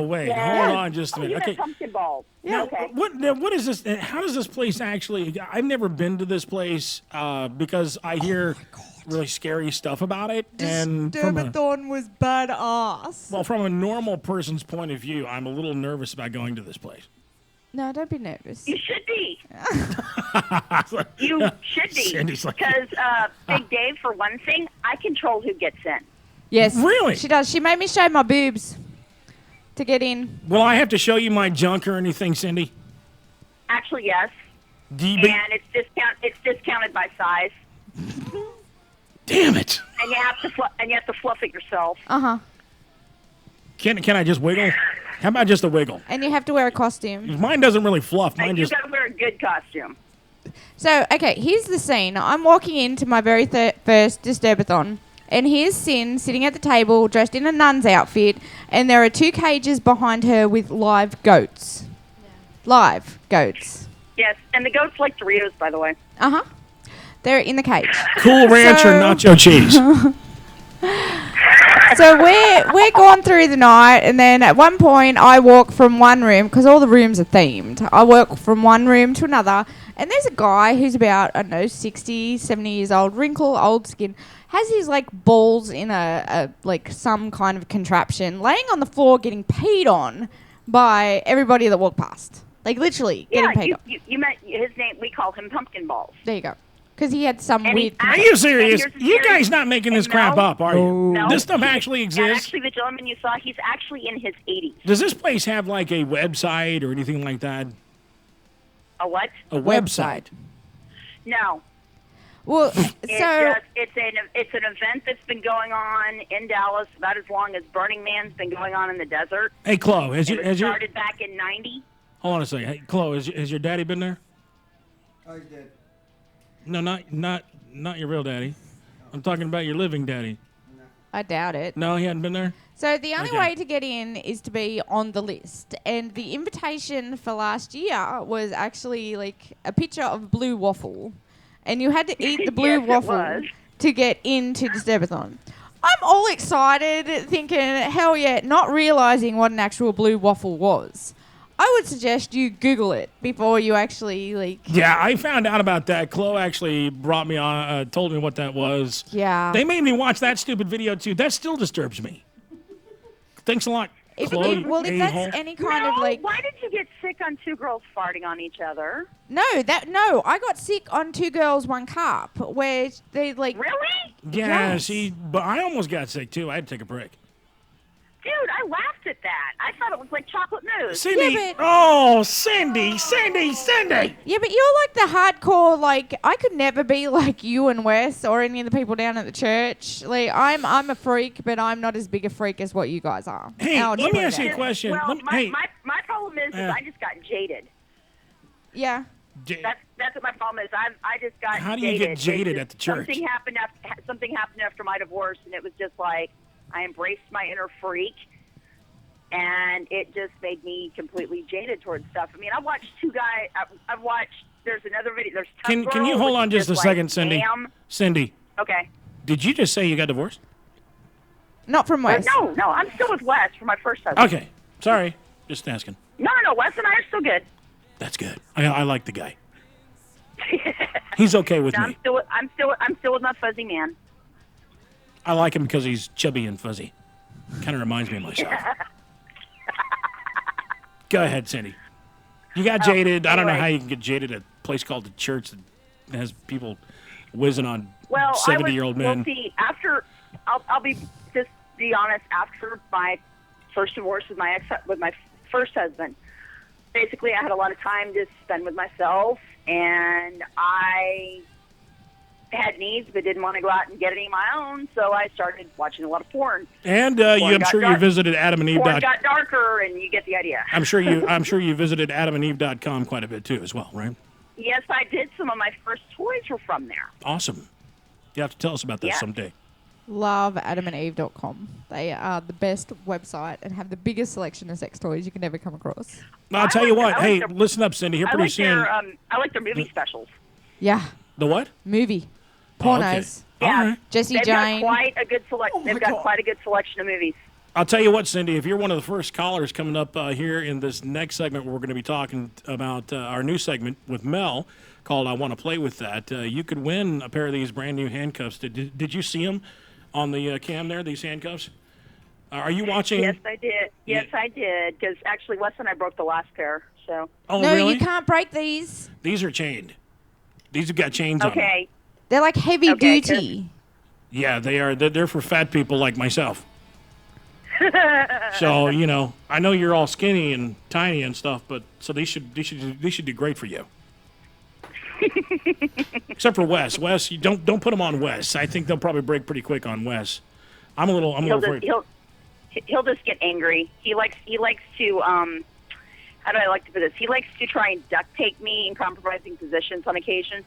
Wait. Yeah. Hold on just a minute. Okay. Pumpkin balls. Yeah. Okay. What is this? How does this place actually? I've never been to this place because I hear really scary stuff about it. And Disturbathon was badass. Well, from a normal person's point of view, I'm a little nervous about going to this place. No, don't be nervous. You should be. You should be. Because Big Dave, for one thing, I control who gets in. Yes. Really? She does. She made me show my boobs to get in. Will I have to show you my junk or anything, Cindy? Actually, yes. DB. And it's discounted by size. Damn it. And you have to fluff it yourself. Uh-huh. Can I just wiggle? How about just a wiggle? And you have to wear a costume. Mine doesn't really fluff. Mine You just. got to wear a good costume. So, okay, here's the scene. I'm walking into my very first Disturbathon, and here's Sin sitting at the table dressed in a nun's outfit, and there are 2 cages behind her with live goats. Live goats. Yes, and the goats like Doritos, by the way. Uh-huh. They're in the cage. Cool Ranch or nacho cheese? So we're going through the night, and then at one point I walk from one room, because all the rooms are themed. I walk from one room to another, and there's a guy who's about, I don't know, 60, 70 years old, wrinkle, old skin, has his like balls in a like some kind of contraption, laying on the floor getting peed on by everybody that walked past. Like literally getting peed on. You met his name. We call him Pumpkin Balls. There you go. Because he had some weird. Are you serious? You guys not making this crap up, are you? No. This stuff actually Yeah, exists? actually, the gentleman you saw, he's actually in his 80s. Does this place have like a website or anything like that? A what? A website. No. Well, it's an event that's been going on in Dallas about as long as Burning Man's been going on in the desert. Hey, Chloe, It was started back in '90. Hold on a second. Hey, Chloe, has your daddy been there? Oh, he did. No, not your real daddy. I'm talking about your living daddy. I doubt it. No, he hadn't been there? So the only Okay. way to get in is to be on the list. And the invitation for last year was actually like a picture of blue waffle. And you had to eat the blue Yes, it waffle was. to get into Disturbathon. I'm all excited, thinking, hell yeah, not realizing what an actual blue waffle was. I would suggest you Google it before you actually, like... Yeah, I found out about that. Chloe actually brought me on, told me what that was. Yeah. They made me watch that stupid video, too. That still disturbs me. Thanks a lot, Chloe. if that's any kind of, like- why did you get sick on 2 girls farting on each other? No, I got sick on 2 girls, 1 cup, where they, like... Really? Yeah, Yes. see, but I almost got sick, too. I had to take a break. Dude, I laughed at that. I thought it was like chocolate mousse. Cindy! Yeah, Oh, Cindy! Yeah, but you're like the hardcore, like, I could never be like you and Wes or any of the people down at the church. Like, I'm a freak, but I'm not as big a freak as what you guys are. Hey, I'll let just me put it ask you a out. question. Well, Let me- my problem is I just got jaded. Yeah. That's what my problem is. I just got How do you jaded. get jaded It's at the just church? Something happened after my divorce, and it was just like I embraced my inner freak, and it just made me completely jaded towards stuff. I mean, I watched 2 guys. I've watched. There's another video. There's Can Tough you Girl, hold which on is just a like, second, Cindy? damn. Cindy, Okay. did you just say you got divorced? Not from Wes. No, I'm still with Wes for my first husband. Okay, sorry, just asking. No, Wes and I are still good. That's good. I like the guy. He's okay with No, me. I'm still with my fuzzy man. I like him because he's chubby and fuzzy. Kind of reminds me of myself. Go ahead, Cindy. You got jaded. I don't know anyway. how you can get jaded at a place called the church that has people whizzing on Well, 70-year-old men. Well, see, I'll be honest. After my first divorce with my first husband, basically I had a lot of time to spend with myself, and I had needs but didn't want to go out and get any of my own, so I started watching a lot of porn. And Porn I'm got sure you dark- visited AdamandEve. Porn got darker, and you get the idea. I'm sure you visited AdamandEve.com quite a bit too, as well, right? Yes, I did. Some of my first toys were from there. Awesome. You have to tell us about this Yeah. someday. Love AdamandEve.com. They are the best website and have the biggest selection of sex toys you can ever come across. I'll tell you what. I Hey, like their- listen up, Cindy. Here I pretty like soon. I like their movie specials. Yeah. The what? Movie. Oh, okay. Pornos. All right. Jesse They've Jane. got quite a good selection. They've got quite a good selection of movies. I'll tell you what, Cindy, if you're one of the first callers coming up here in this next segment, where we're going to be talking about our new segment with Mel called I Want to Play With That, you could win a pair of these brand new handcuffs. Did you see them on the cam there, these handcuffs? Are you watching? Yes, I did. Yes, I did. Because actually, Wes and I broke the last pair. So. Oh, no, really? you can't break these. These are chained. These have got chains on them. Okay. They're like heavy Okay, duty. Yeah, they are. They're for fat people like myself. So, you know, I know you're all skinny and tiny and stuff, but so they should do great for you. Except for Wes. Wes, you don't put him on Wes. I think they'll probably break pretty quick on Wes. I'm a little afraid. He'll just get angry. He likes to how do I like to put this? He likes to try and duct tape me in compromising positions on occasion.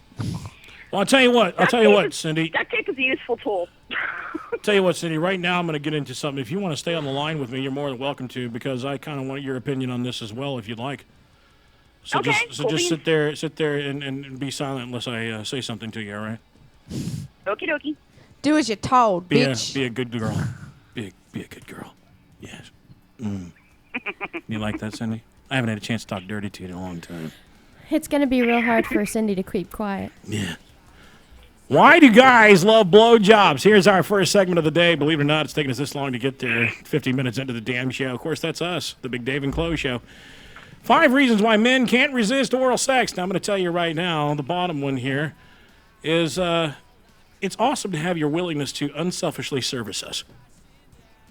Well, I'll tell you what, Cindy. Duct tape is a useful tool. I'll tell you what, Cindy, right now I'm going to get into something. If you want to stay on the line with me, you're more than welcome to, because I kind of want your opinion on this as well, if you'd like. So okay, just sit there and be silent unless I say something to you, all right? Okie dokie. Do as you're told, Be bitch. a good girl. Be a good girl. Yes. You like that, Cindy? I haven't had a chance to talk dirty to you in a long time. It's going to be real hard for Cindy to keep quiet. Yeah. Why do guys love blowjobs? Here's our first segment of the day. Believe it or not, it's taken us this long to get there. 50 minutes into the damn show. Of course, that's us, the Big Dave and Chloe Show. 5 reasons why men can't resist oral sex. Now, I'm going to tell you right now, the bottom one here is it's awesome to have your willingness to unselfishly service us.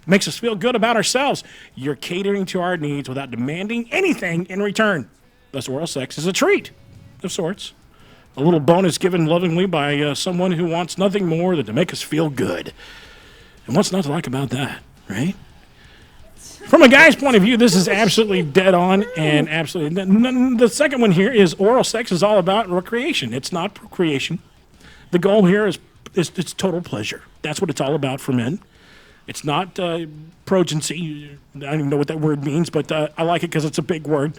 Makes us feel good about ourselves. You're catering to our needs without demanding anything in return. Thus, oral sex is a treat of sorts. A little bonus given lovingly by someone who wants nothing more than to make us feel good. And what's not to like about that, right? From a guy's point of view, this is absolutely dead on and absolutely... The second one here is oral sex is all about recreation. It's not procreation. The goal here is it's total pleasure. That's what it's all about for men. It's not progency. I don't even know what that word means, but I like it because it's a big word.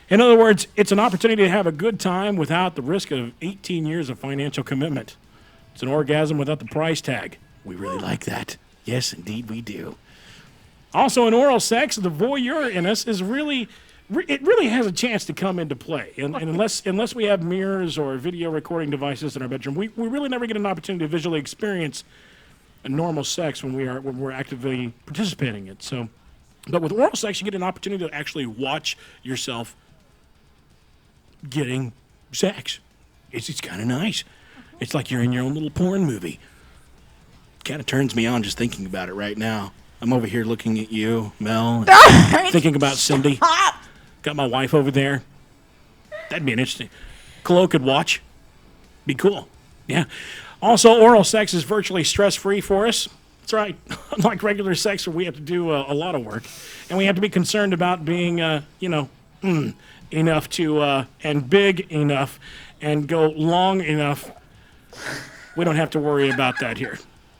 In other words, it's an opportunity to have a good time without the risk of 18 years of financial commitment. It's an orgasm without the price tag. We really like that. Yes, indeed we do. Also, in oral sex, the voyeur in us is really has a chance to come into play. And unless we have mirrors or video recording devices in our bedroom, we really never get an opportunity to visually experience a normal sex when we're actively participating in it. So, but with oral sex, you get an opportunity to actually watch yourself getting sex. It's kind of nice. It's like you're in your own little porn movie. Kind of turns me on just thinking about it right now. I'm over here looking at you, Mel, and thinking about Cindy. Got my wife over there. That'd be an interesting. Chloe could watch. Be cool. Yeah. Also, oral sex is virtually stress-free for us. That's right. Unlike regular sex where we have to do a lot of work. And we have to be concerned about being, enough to, and big enough, and go long enough. We don't have to worry about that here.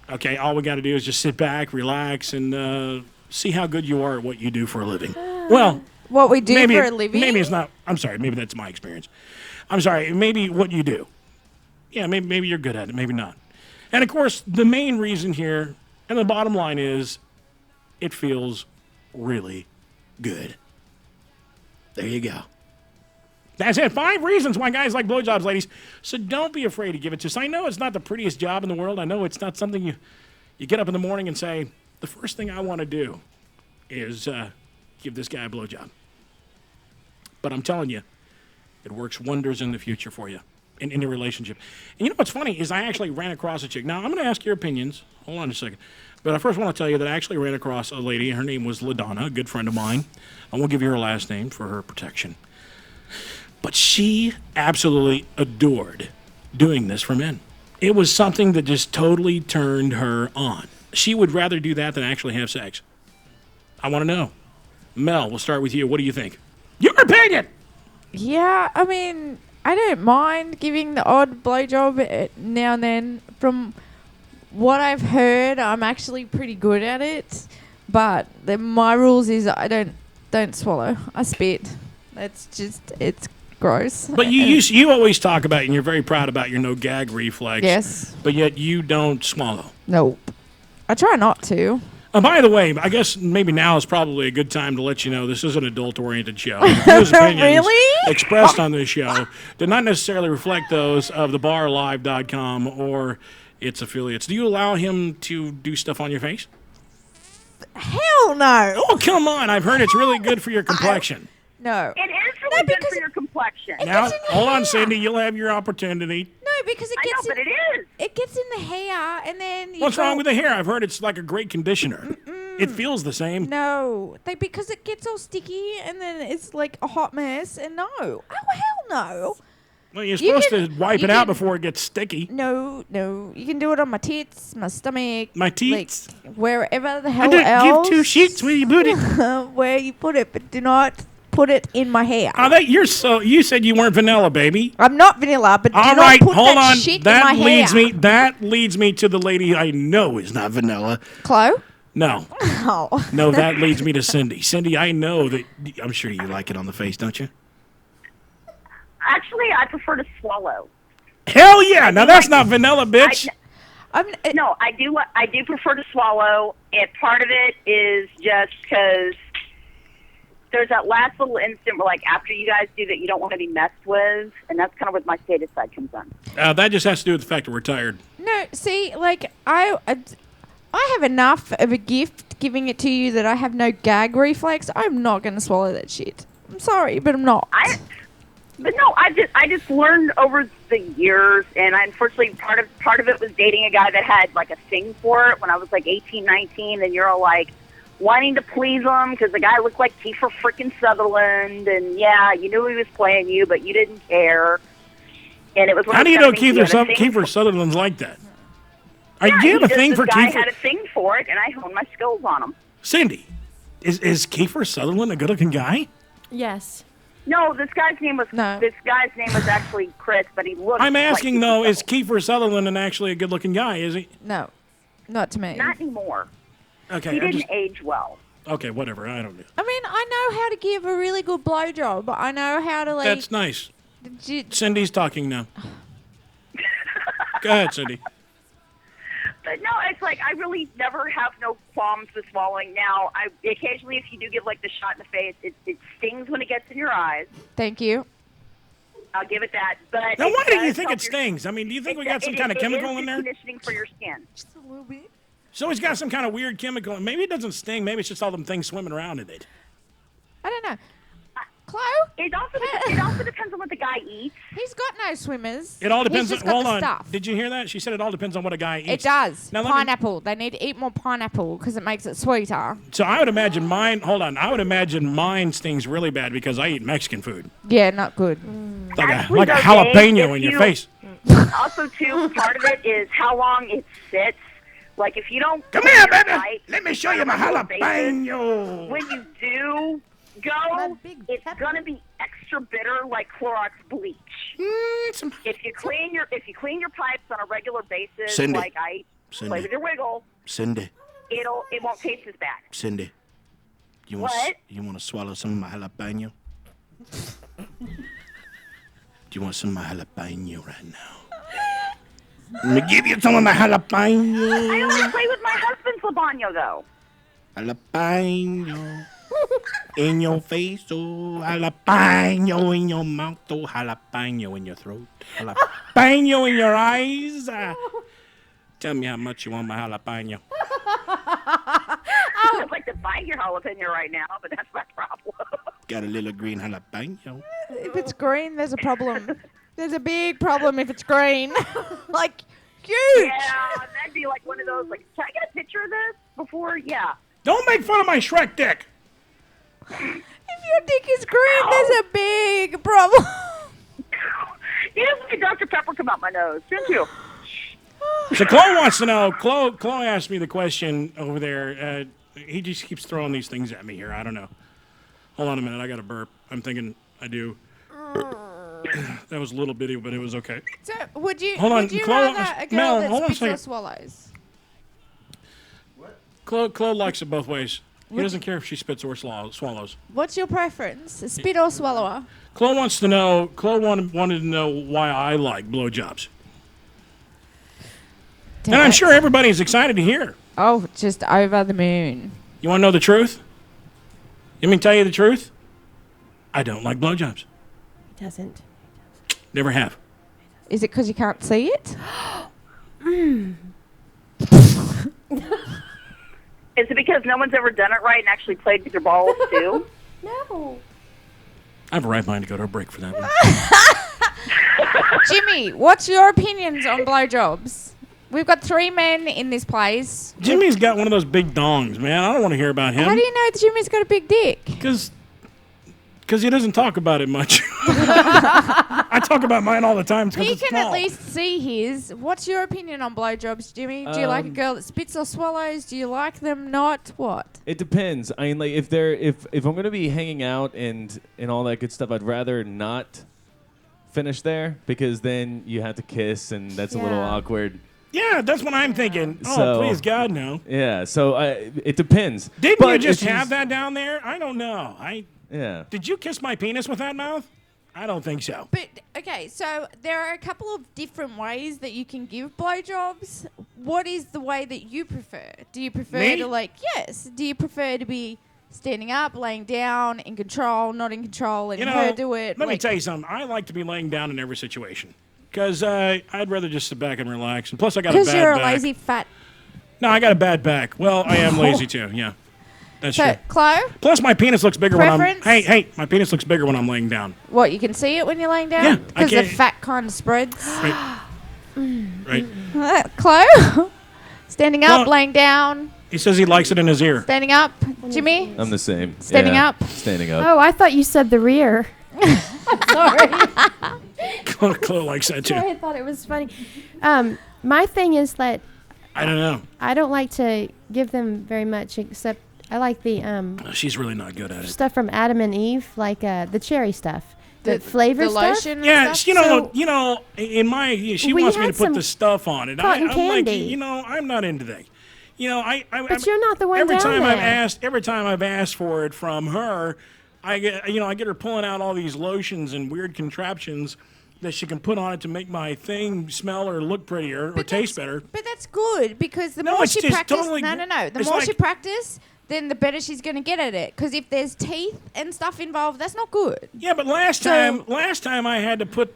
Okay, all we got to do is just sit back, relax, and see how good you are at what you do for a living. Well, what we do for a living? Maybe it's not. I'm sorry, maybe that's my experience. I'm sorry, maybe what you do. Yeah, maybe you're good at it, maybe not. And, of course, the main reason here, and the bottom line is, it feels really good. There you go. That's it. 5 reasons why guys like blowjobs, ladies. So don't be afraid to give it to us. I know it's not the prettiest job in the world. I know it's not something you get up in the morning and say, the first thing I want to do is give this guy a blowjob. But I'm telling you, it works wonders in the future for you. In your relationship. And you know what's funny is I actually ran across a chick. Now, I'm going to ask your opinions. Hold on a second. But I first want to tell you that I actually ran across a lady. Her name was LaDonna, a good friend of mine. I won't give you her last name for her protection. But she absolutely adored doing this for men. It was something that just totally turned her on. She would rather do that than actually have sex. I want to know. Mel, we'll start with you. What do you think? Your opinion! Yeah, I mean, I don't mind giving the odd blowjob now and then. From what I've heard, I'm actually pretty good at it. But my rules is I don't swallow. I spit. It's gross. But you always talk about, and you're very proud about your no gag reflex. Yes. But yet you don't swallow. Nope. I try not to. By the way, I guess maybe now is probably a good time to let you know this is an adult-oriented show. Those opinions really? expressed on this show did not necessarily reflect those of thebarlive.com or its affiliates. Do you allow him to do stuff on your face? Hell no. Oh, come on. I've heard it's really good for your complexion. No. It is really good for your complexion. Now, hold on, Cindy. You'll have your opportunity. No, because but it is. It gets in the hair, and then What's wrong with the hair? I've heard it's like a great conditioner. It feels the same. No, because it gets all sticky and then it's like a hot mess. And no, oh hell no. Well, you're supposed to wipe it out before it gets sticky. No, you can do it on my tits, my stomach, my teats, like, wherever the hell I don't else. give two shits where you put it. Where you put it, but do not put it in my hair. Oh, you said you weren't vanilla, baby. I'm not vanilla, but all do right, not put hold that on. shit That in my leads hair. me. That leads me to the lady I know is not vanilla. Chloe? No. Oh. No, that leads me to Cindy. Cindy, I know that. I'm sure you like it on the face, don't you? Actually, I prefer to swallow. Hell yeah! Now that's not vanilla, bitch. No, I do. I do prefer to swallow, and part of it is just because there's that last little instant where, like, after you guys do that, you don't want to be messed with, and that's kind of where my status side comes on. That just has to do with the fact that we're tired. No, see, like, I have enough of a gift giving it to you that I have no gag reflex. I'm not going to swallow that shit. I'm sorry, but I'm not. But no, I just learned over the years, and unfortunately, part of it was dating a guy that had like a thing for it when I was like 18, 19, and you're all like wanting to please him because the guy looked like Kiefer freaking Sutherland, and yeah, you knew he was playing you, but you didn't care. And it was. How do you know Kiefer Sutherland's like that? Yeah, do you have a thing for This guy Kiefer? had a thing for it, and I honed my skills on him. Cindy, is Kiefer Sutherland a good-looking guy? Yes. No, this guy's name was actually Chris, but he looked. I'm asking like though, is Kiefer Sutherland actually a good-looking guy? Is he? No, not to me. Not anymore. Okay, He didn't age well. Okay, whatever. I don't know. I mean, I know how to give a really good blowjob. I know how to, like... That's nice. Cindy's talking now. Go ahead, Cindy. But no, it's like I really never have no qualms with swallowing. Now, occasionally, if you do give like the shot in the face, it stings when it gets in your eyes. Thank you. I'll give it that. But Now, why it do you does think help it stings? I mean, do you think we got some kind of chemical in there? It is conditioning for your skin. Just a little bit. So it's got some kind of weird chemical. Maybe it doesn't sting. Maybe it's just all them things swimming around in it. I don't know. Chloe? It also depends on what the guy eats. He's got no swimmers. It all depends. He's just got Hold the on. stuff. Did you hear that? She said it all depends on what a guy eats. It does. Now, let me- Pineapple. They need to eat more pineapple because it makes it sweeter. So I would imagine mine. Hold on. I would imagine mine stings really bad because I eat Mexican food. Yeah, not good. Like Actually, a though, jalapeno Dave, in if your face. Also, too, part of it is how long it sits. Like, if you don't... Come here, baby. Let me show you my jalapeno. When you do go, it's going to be extra bitter like Clorox bleach. If you clean your pipes on a regular basis, Cindy. like I play Cindy. with your wiggle, Cindy, it won't taste as bad. Cindy, you What? want to swallow some of my jalapeno? Do you want some of my jalapeno right now? Let me give you some of my jalapeno. I only play with my husband's lasagna, though. Jalapeno in your face, oh, jalapeno in your mouth, oh, jalapeno in your throat, jalapeno in your eyes. Tell me how much you want my jalapeno. I'd like to buy your jalapeno right now, but that's my problem. Got a little green jalapeno. If it's green, there's a problem. There's a big problem if it's green. Like, huge. Yeah, that'd be like one of those, like, can I get a picture of this before? Yeah. Don't make fun of my Shrek dick. If your dick is green, there's a big problem. You just made Dr. Pepper come out my nose, didn't you? So Chloe wants to know. Chloe asked me the question over there. He just keeps throwing these things at me here. I don't know. Hold on a minute. I got a burp. I'm thinking I do. That was a little bitty, but it was okay. So, would you Hold on, rather Chloe, a girl Mel, that hold on a spits or second. swallows? Chloe likes it both ways. He Would doesn't care if she spits or swallows. What's your preference? A spit or swallower? Chloe wants to know. Chloe wanted to know why I like blowjobs. And I'm sure everybody's excited to hear. Oh, just over the moon. You want to know the truth? You want me to tell you the truth? I don't like blowjobs. He doesn't. Never have. Is it because you can't see it? Is it because no one's ever done it right and actually played with your balls, too? No. I have a right mind to go to a break for that one. Jimmy, what's your opinions on blowjobs? We've got 3 men in this place. Jimmy's got one of those big dongs, man. I don't want to hear about him. How do you know that Jimmy's got a big dick? Because he doesn't talk about it much. I talk about mine all the time. He It's can small. at least see his. What's your opinion on blowjobs, Jimmy? Do you like a girl that spits or swallows? Do you like them not? What? It depends. I mean, like if I'm gonna be hanging out and all that good stuff, I'd rather not finish there because then you have to kiss and that's a little Yeah. awkward. Yeah, that's what I'm thinking. Oh, So- please, God, no. Yeah, so it depends. Didn't you But just if have she's- that down there? I don't know. Yeah. Did you kiss my penis with that mouth? I don't think so. But okay, so there are a couple of different ways that you can give blowjobs. What is the way that you prefer? Do you prefer Me? to yes? Do you prefer to be standing up, laying down, in control, not in control, and You know, her do it? let me tell you something. I like to be laying down in every situation because I'd rather just sit back and relax. And plus, I got a bad Because you're a back. lazy fat. No, I got a bad back. Well, I am lazy too. Yeah, that's So, true. Chloe, Plus, my penis looks bigger when I'm. Preference? Hey, my penis looks bigger when I'm laying down. what, you can see it when you're laying down? Yeah, I Because the can't- fat kind of spreads. Right. Chloe, standing up, Well- laying down, He says he likes it in his ear. standing up. Jimmy, I'm the same. Standing Yeah, up? Standing up. Oh, I thought you said the rear. Sorry. Chloe likes that too. Sorry, I thought it was funny. My thing is that I don't know. I don't like to give them very much, except I like the She's really not good at it. stuff from Adam and Eve, like the cherry stuff, the flavor the stuff. lotion and Yeah, stuff? you know, in my she We wants me to had put some the stuff on it. cotton I'm like, candy. I'm not into that. But you're not the one every down time there. every time I've asked for it from her, I get her pulling out all these lotions and weird contraptions that she can put on it to make my thing smell or look prettier or taste better. But that's good because the No, more it's she just practice, totally no. The it's more like- she practice, then the better she's going to get at it. Because if there's teeth and stuff involved, that's not good. Yeah, but last time I had to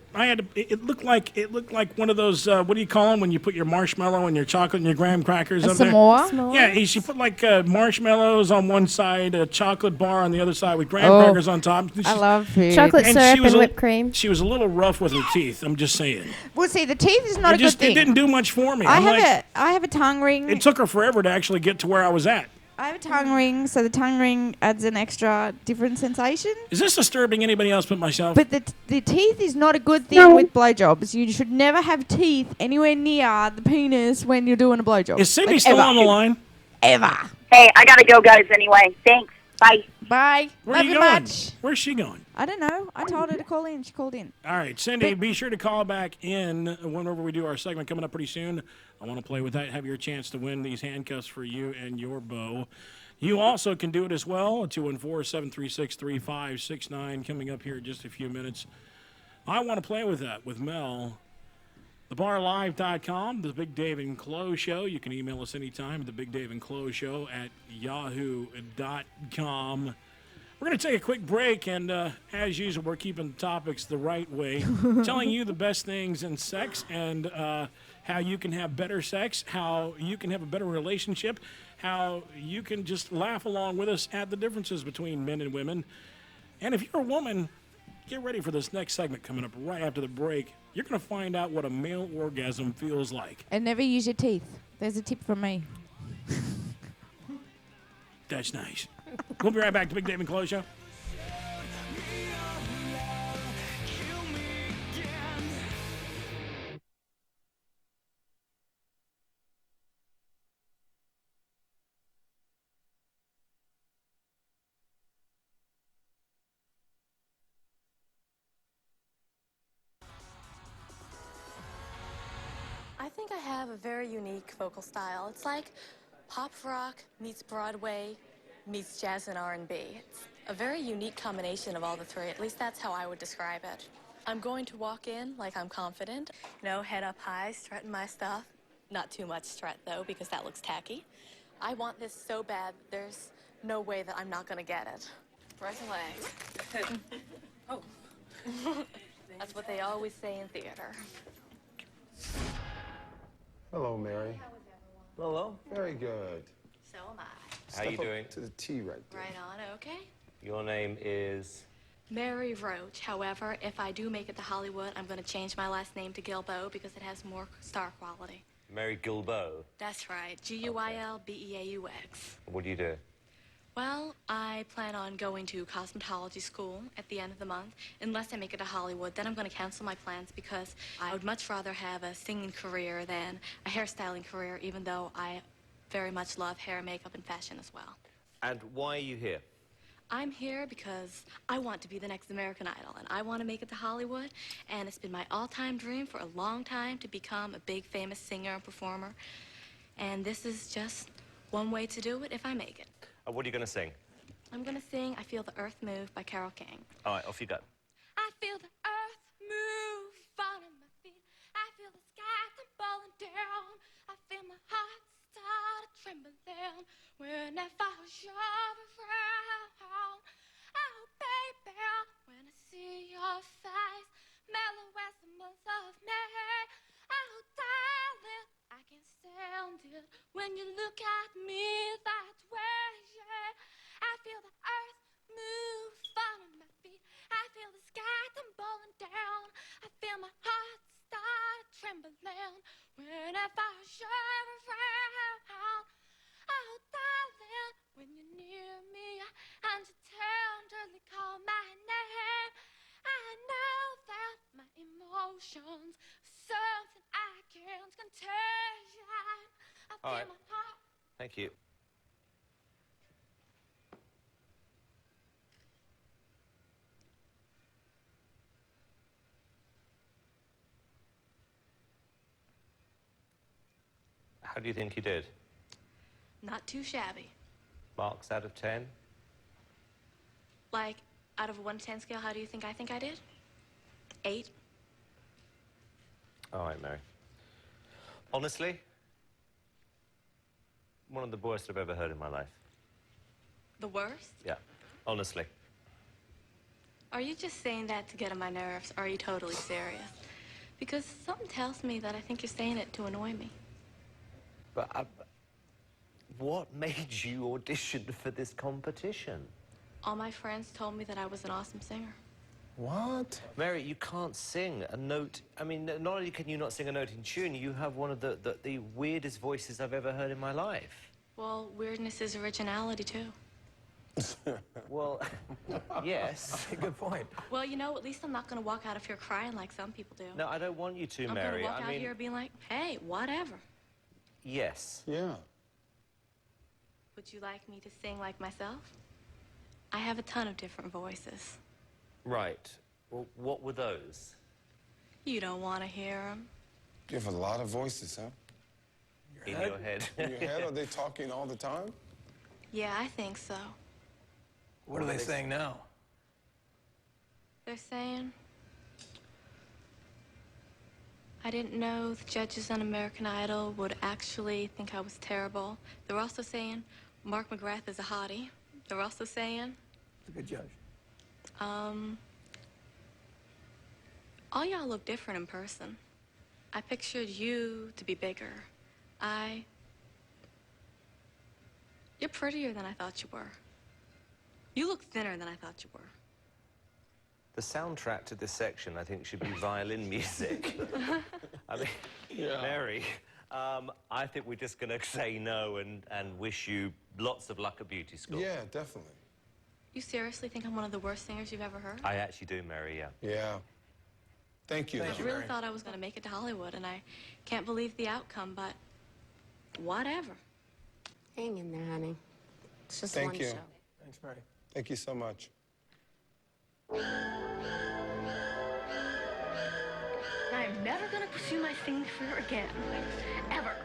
it looked like one of those what do you call them when you put your marshmallow and your chocolate and your graham crackers up there? S'more? Yeah, she put like marshmallows on one side, a chocolate bar on the other side with graham crackers on top. I love food. Chocolate And syrup she was and a- whipped cream. She was a little rough with her teeth. I'm just saying. Well, see, the teeth is not a good It thing. didn't do much for me. I I'm like, have a tongue ring. it took her forever to actually get to where I was at. I have a tongue ring, so the tongue ring adds an extra different sensation. Is this disturbing anybody else but myself? But the teeth is not a good thing with blowjobs. You should never have teeth anywhere near the penis when you're doing a blowjob. Is Sydney Like, still ever. on the line? Ever. Hey, I gotta go, guys. Anyway, thanks. Bye. Bye. Where Love are you you going? much. Where's she going? I don't know. I told her to call in. She called in. All right, Cindy, be sure to call back in whenever we do our segment coming up pretty soon. I want to play with that, have your chance to win these handcuffs for you and your beau. You also can do it as well, 214-736-3569, coming up here in just a few minutes. I want to play with that with Mel. TheBarLive.com, The Big Dave and Chloe Show. You can email us anytime at The Big Dave and Chloe Show at yahoo.com. We're going to take a quick break, and as usual, we're keeping the topics the right way, telling you the best things in sex and how you can have better sex, how you can have a better relationship, how you can just laugh along with us at the differences between men and women. And if you're a woman, get ready for this next segment coming up right after the break. You're going to find out what a male orgasm feels like. And never use your teeth. There's a tip from me. That's nice. We'll be right back to Big Dave and Chloe Show. I think I have a very unique vocal style. It's like pop rock meets Broadway meets jazz and R&B. It's a very unique combination of all the three. At least that's how I would describe it. I'm going to walk in like I'm confident. You know, head up high, strutting my stuff. Not too much strut, though, because that looks tacky. I want this so bad, there's no way that I'm not going to get it. Right away. Oh. That's what they always say in theater. Hello, Mary. Hello. Very good. So am I. How you doing? To the T right there. Right on, okay. Your name is... Mary Roach. However, if I do make it to Hollywood, I'm going to change my last name to Gilbo because it has more star quality. Mary Gilbeau. That's right. Guilbeaux. What do you do? Well, I plan on going to cosmetology school at the end of the month. Unless I make it to Hollywood, then I'm going to cancel my plans because I would much rather have a singing career than a hairstyling career, even though I very much love hair, makeup, and fashion as well. And why are you here? I'm here because I want to be the next American Idol, and I want to make it to Hollywood, and it's been my all-time dream for a long time to become a big, famous singer and performer, and this is just one way to do it if I make it. What are you going to sing? I'm going to sing I Feel the Earth Move by Carole King. All right, off you go. I feel the earth move, falling my feet. I feel the sky tumbling down. I feel my heart start trembling whenever I shove around. Oh, baby, when I see your face, mellow as the month of May. Oh, darling, I can't stand it when you look at me that way. Yeah. I feel the earth move, falling my feet. I feel the sky tumbling down. I feel my heart start trembling whenever I shove around. Oh, darling, when you're near me and you tenderly call my name, I know that my emotions are something I can't contain. I feel All right. my heart. Thank you. How do you think you did? Not too shabby. Marks out of 10? Like, out of a 1 to 10 scale, how do you think I did? 8. All right, Mary. Honestly, one of the worst I've ever heard in my life. The worst? Yeah, honestly. Are you just saying that to get on my nerves, or are you totally serious? Because something tells me that I think you're saying it to annoy me. But what made you audition for this competition? All my friends told me that I was an awesome singer. What? Mary, you can't sing a note. I mean, not only can you not sing a note in tune, you have one of the weirdest voices I've ever heard in my life. Well, weirdness is originality, too. Well, yes. Good point. Well, you know, at least I'm not going to walk out of here crying like some people do. No, I don't want you to, I'm Mary. going to walk I out mean, here being like, hey, whatever. Yes. Yeah. Would you like me to sing like myself? I have a ton of different voices. Right. Well, what were those? You don't want to hear them. You have a lot of voices, huh? In your head. In your head? Are they talking all the time? Yeah, I think so. What are they saying now? They're saying, I didn't know the judges on American Idol would actually think I was terrible. They were also saying, Mark McGrath is a hottie. They were also saying, He's a good judge. all y'all look different in person. I pictured you to be bigger. You're prettier than I thought you were. You look thinner than I thought you were. The soundtrack to this section, I think, should be violin music. I mean, Mary, I think we're just going to say no and wish you lots of luck at beauty school. Yeah, definitely. You seriously think I'm one of the worst singers you've ever heard? I actually do, Mary, yeah. Yeah. Thank you. I really thought I was going to make it to Hollywood, and I can't believe the outcome, but whatever. Hang in there, honey. It's just Thank one you. show. Thanks, Mary. Thank you so much. I'm never gonna pursue my singing career again. Ever.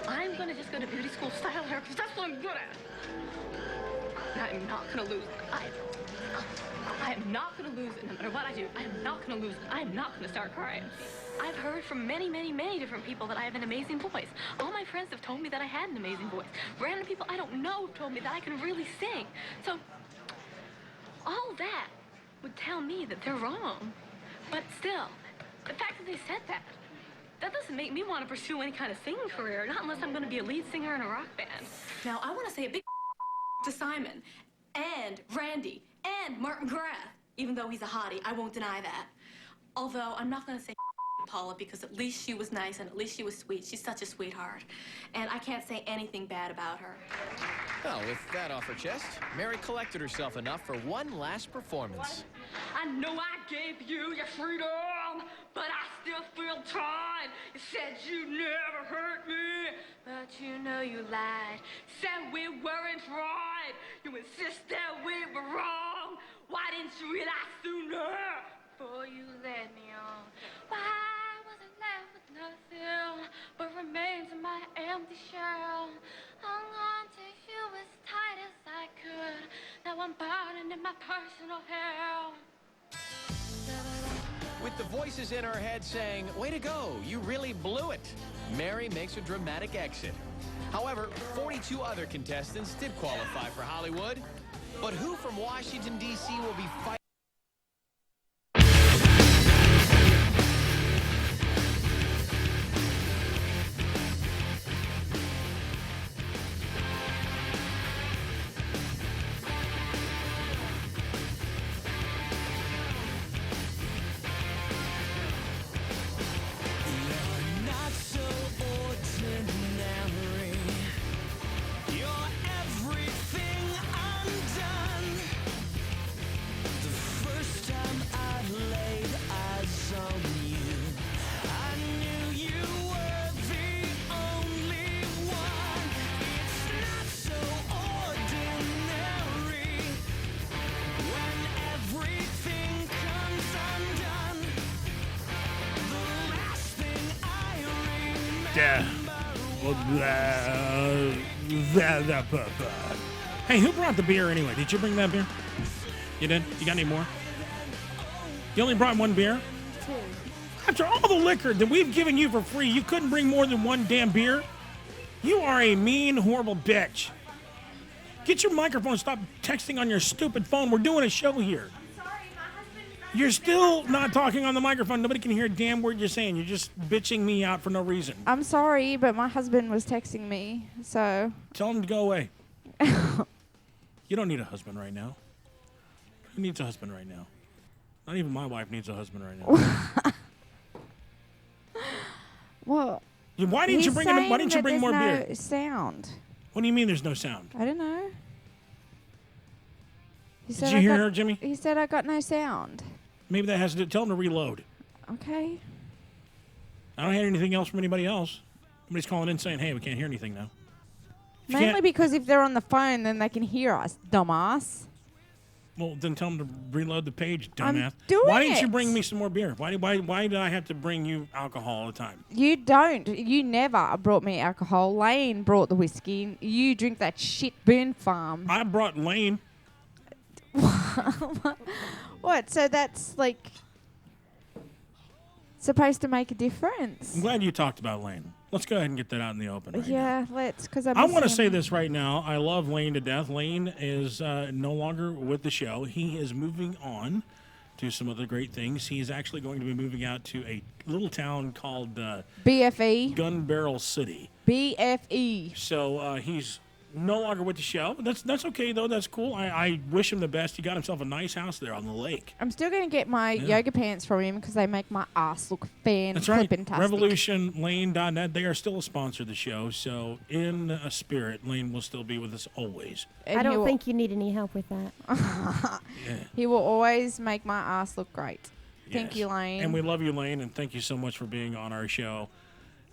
I'm gonna just go to beauty school, style hair, because that's what I'm good at. And I'm not gonna lose it. I am not gonna lose it, no matter what I do. I am not gonna lose it. I am not gonna start crying. I've heard from many, many, many different people that I have an amazing voice. All my friends have told me that I had an amazing voice. Random people I don't know have told me that I can really sing. So, all that would tell me that they're wrong. But still, the fact that they said that, that doesn't make me want to pursue any kind of singing career, not unless I'm going to be a lead singer in a rock band. Now, I want to say a big to Simon, and Randy, and Martin Graff. Even though he's a hottie, I won't deny that. Although, I'm not going to say Paula, because at least she was nice and at least she was sweet. She's such a sweetheart. And I can't say anything bad about her. Well, with that off her chest, Mary collected herself enough for one last performance. I know I gave you your freedom, but I still feel tied. You said you never hurt me, but you know you lied. Said we weren't right. You insist that we were wrong. Why didn't you realize sooner before you led me on? Why was I left with nothing but remains in my empty shell? Hung on to you as tight as I could. Now I'm burning in my personal hell. With the voices in her head saying, "Way to go, you really blew it," Mary makes a dramatic exit. However, 42 other contestants did qualify for Hollywood. But who from Washington, D.C. will be fighting? Not so ordinary. You're everything undone. The first time I laid eyes on you, I knew you were the only one. It's not so ordinary when everything comes undone. The last thing I Hey, who brought the beer anyway? Did you bring that beer? You did? You got any more? You only brought one beer? After all the liquor that we've given you for free, you couldn't bring more than one damn beer? You are a mean, horrible bitch. Get your microphone. Stop texting on your stupid phone. We're doing a show here. You're still not talking on the microphone. Nobody can hear a damn word you're saying. You're just bitching me out for no reason. I'm sorry, but my husband was texting me, so. Tell him to go away. You don't need a husband right now. Who needs a husband right now? Not even my wife needs a husband right now. Well, Why didn't you he's bring him? Why didn't you saying bring that more there's beer? no sound. What do you mean there's no sound? I don't know. He Did you hear her, Jimmy? He said I got no sound. Maybe that has to do. Tell him to reload. Okay. I don't hear anything else from anybody else. Somebody's calling in saying, "Hey, we can't hear anything now." If you Mainly can't- because if they're on the phone, then they can hear us, dumbass. Well, then tell them to reload the page, I'm dumbass. doing Why didn't you it. bring me some more beer? Why did I have to bring you alcohol all the time? You don't. You never brought me alcohol. Lane brought the whiskey. You drink that shit Burn Farm. I brought Lane. What? So that's like supposed to make a difference? I'm glad you talked about Lane. Let's go ahead and get that out in the open. Right Yeah, let's. Because I want to say this right now. I love Lane to death. Lane is no longer with the show. He is moving on to some other great things. He is actually going to be moving out to a little town called BFE. Gun Barrel City. BFE. So he's no longer with the show. That's okay, though. That's cool. I wish him the best. He got himself a nice house there on the lake. I'm still going to get my yoga pants from him because they make my ass look That's right. fantastic. RevolutionLane.net. They are still a sponsor of the show. So in a spirit, Lane will still be with us always. And I he don't will- think you need any help with that. He will always make my ass look great. Thank Yes. you, Lane. And we love you, Lane, and thank you so much for being on our show.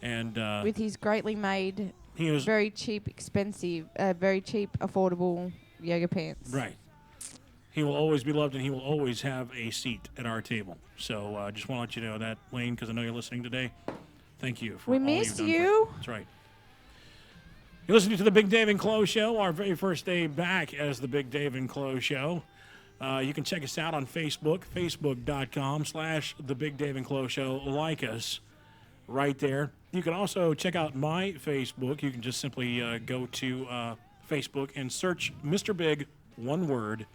And with his greatly made, he was very cheap, expensive, very cheap, affordable yoga pants. right. He will always be loved, and he will always have a seat at our table. So I just want to let you know that, Lane, because I know you're listening today. Thank you for We all miss you've done you. That's right. You're listening to the Big Dave and Chloe Show, our very first day back as the Big Dave and Chloe Show. You can check us out on Facebook, facebook.com/the Big Dave and Chloe Show. Like us right there. You can also check out my Facebook. You can just simply go to Facebook and search Mr. Big, one word,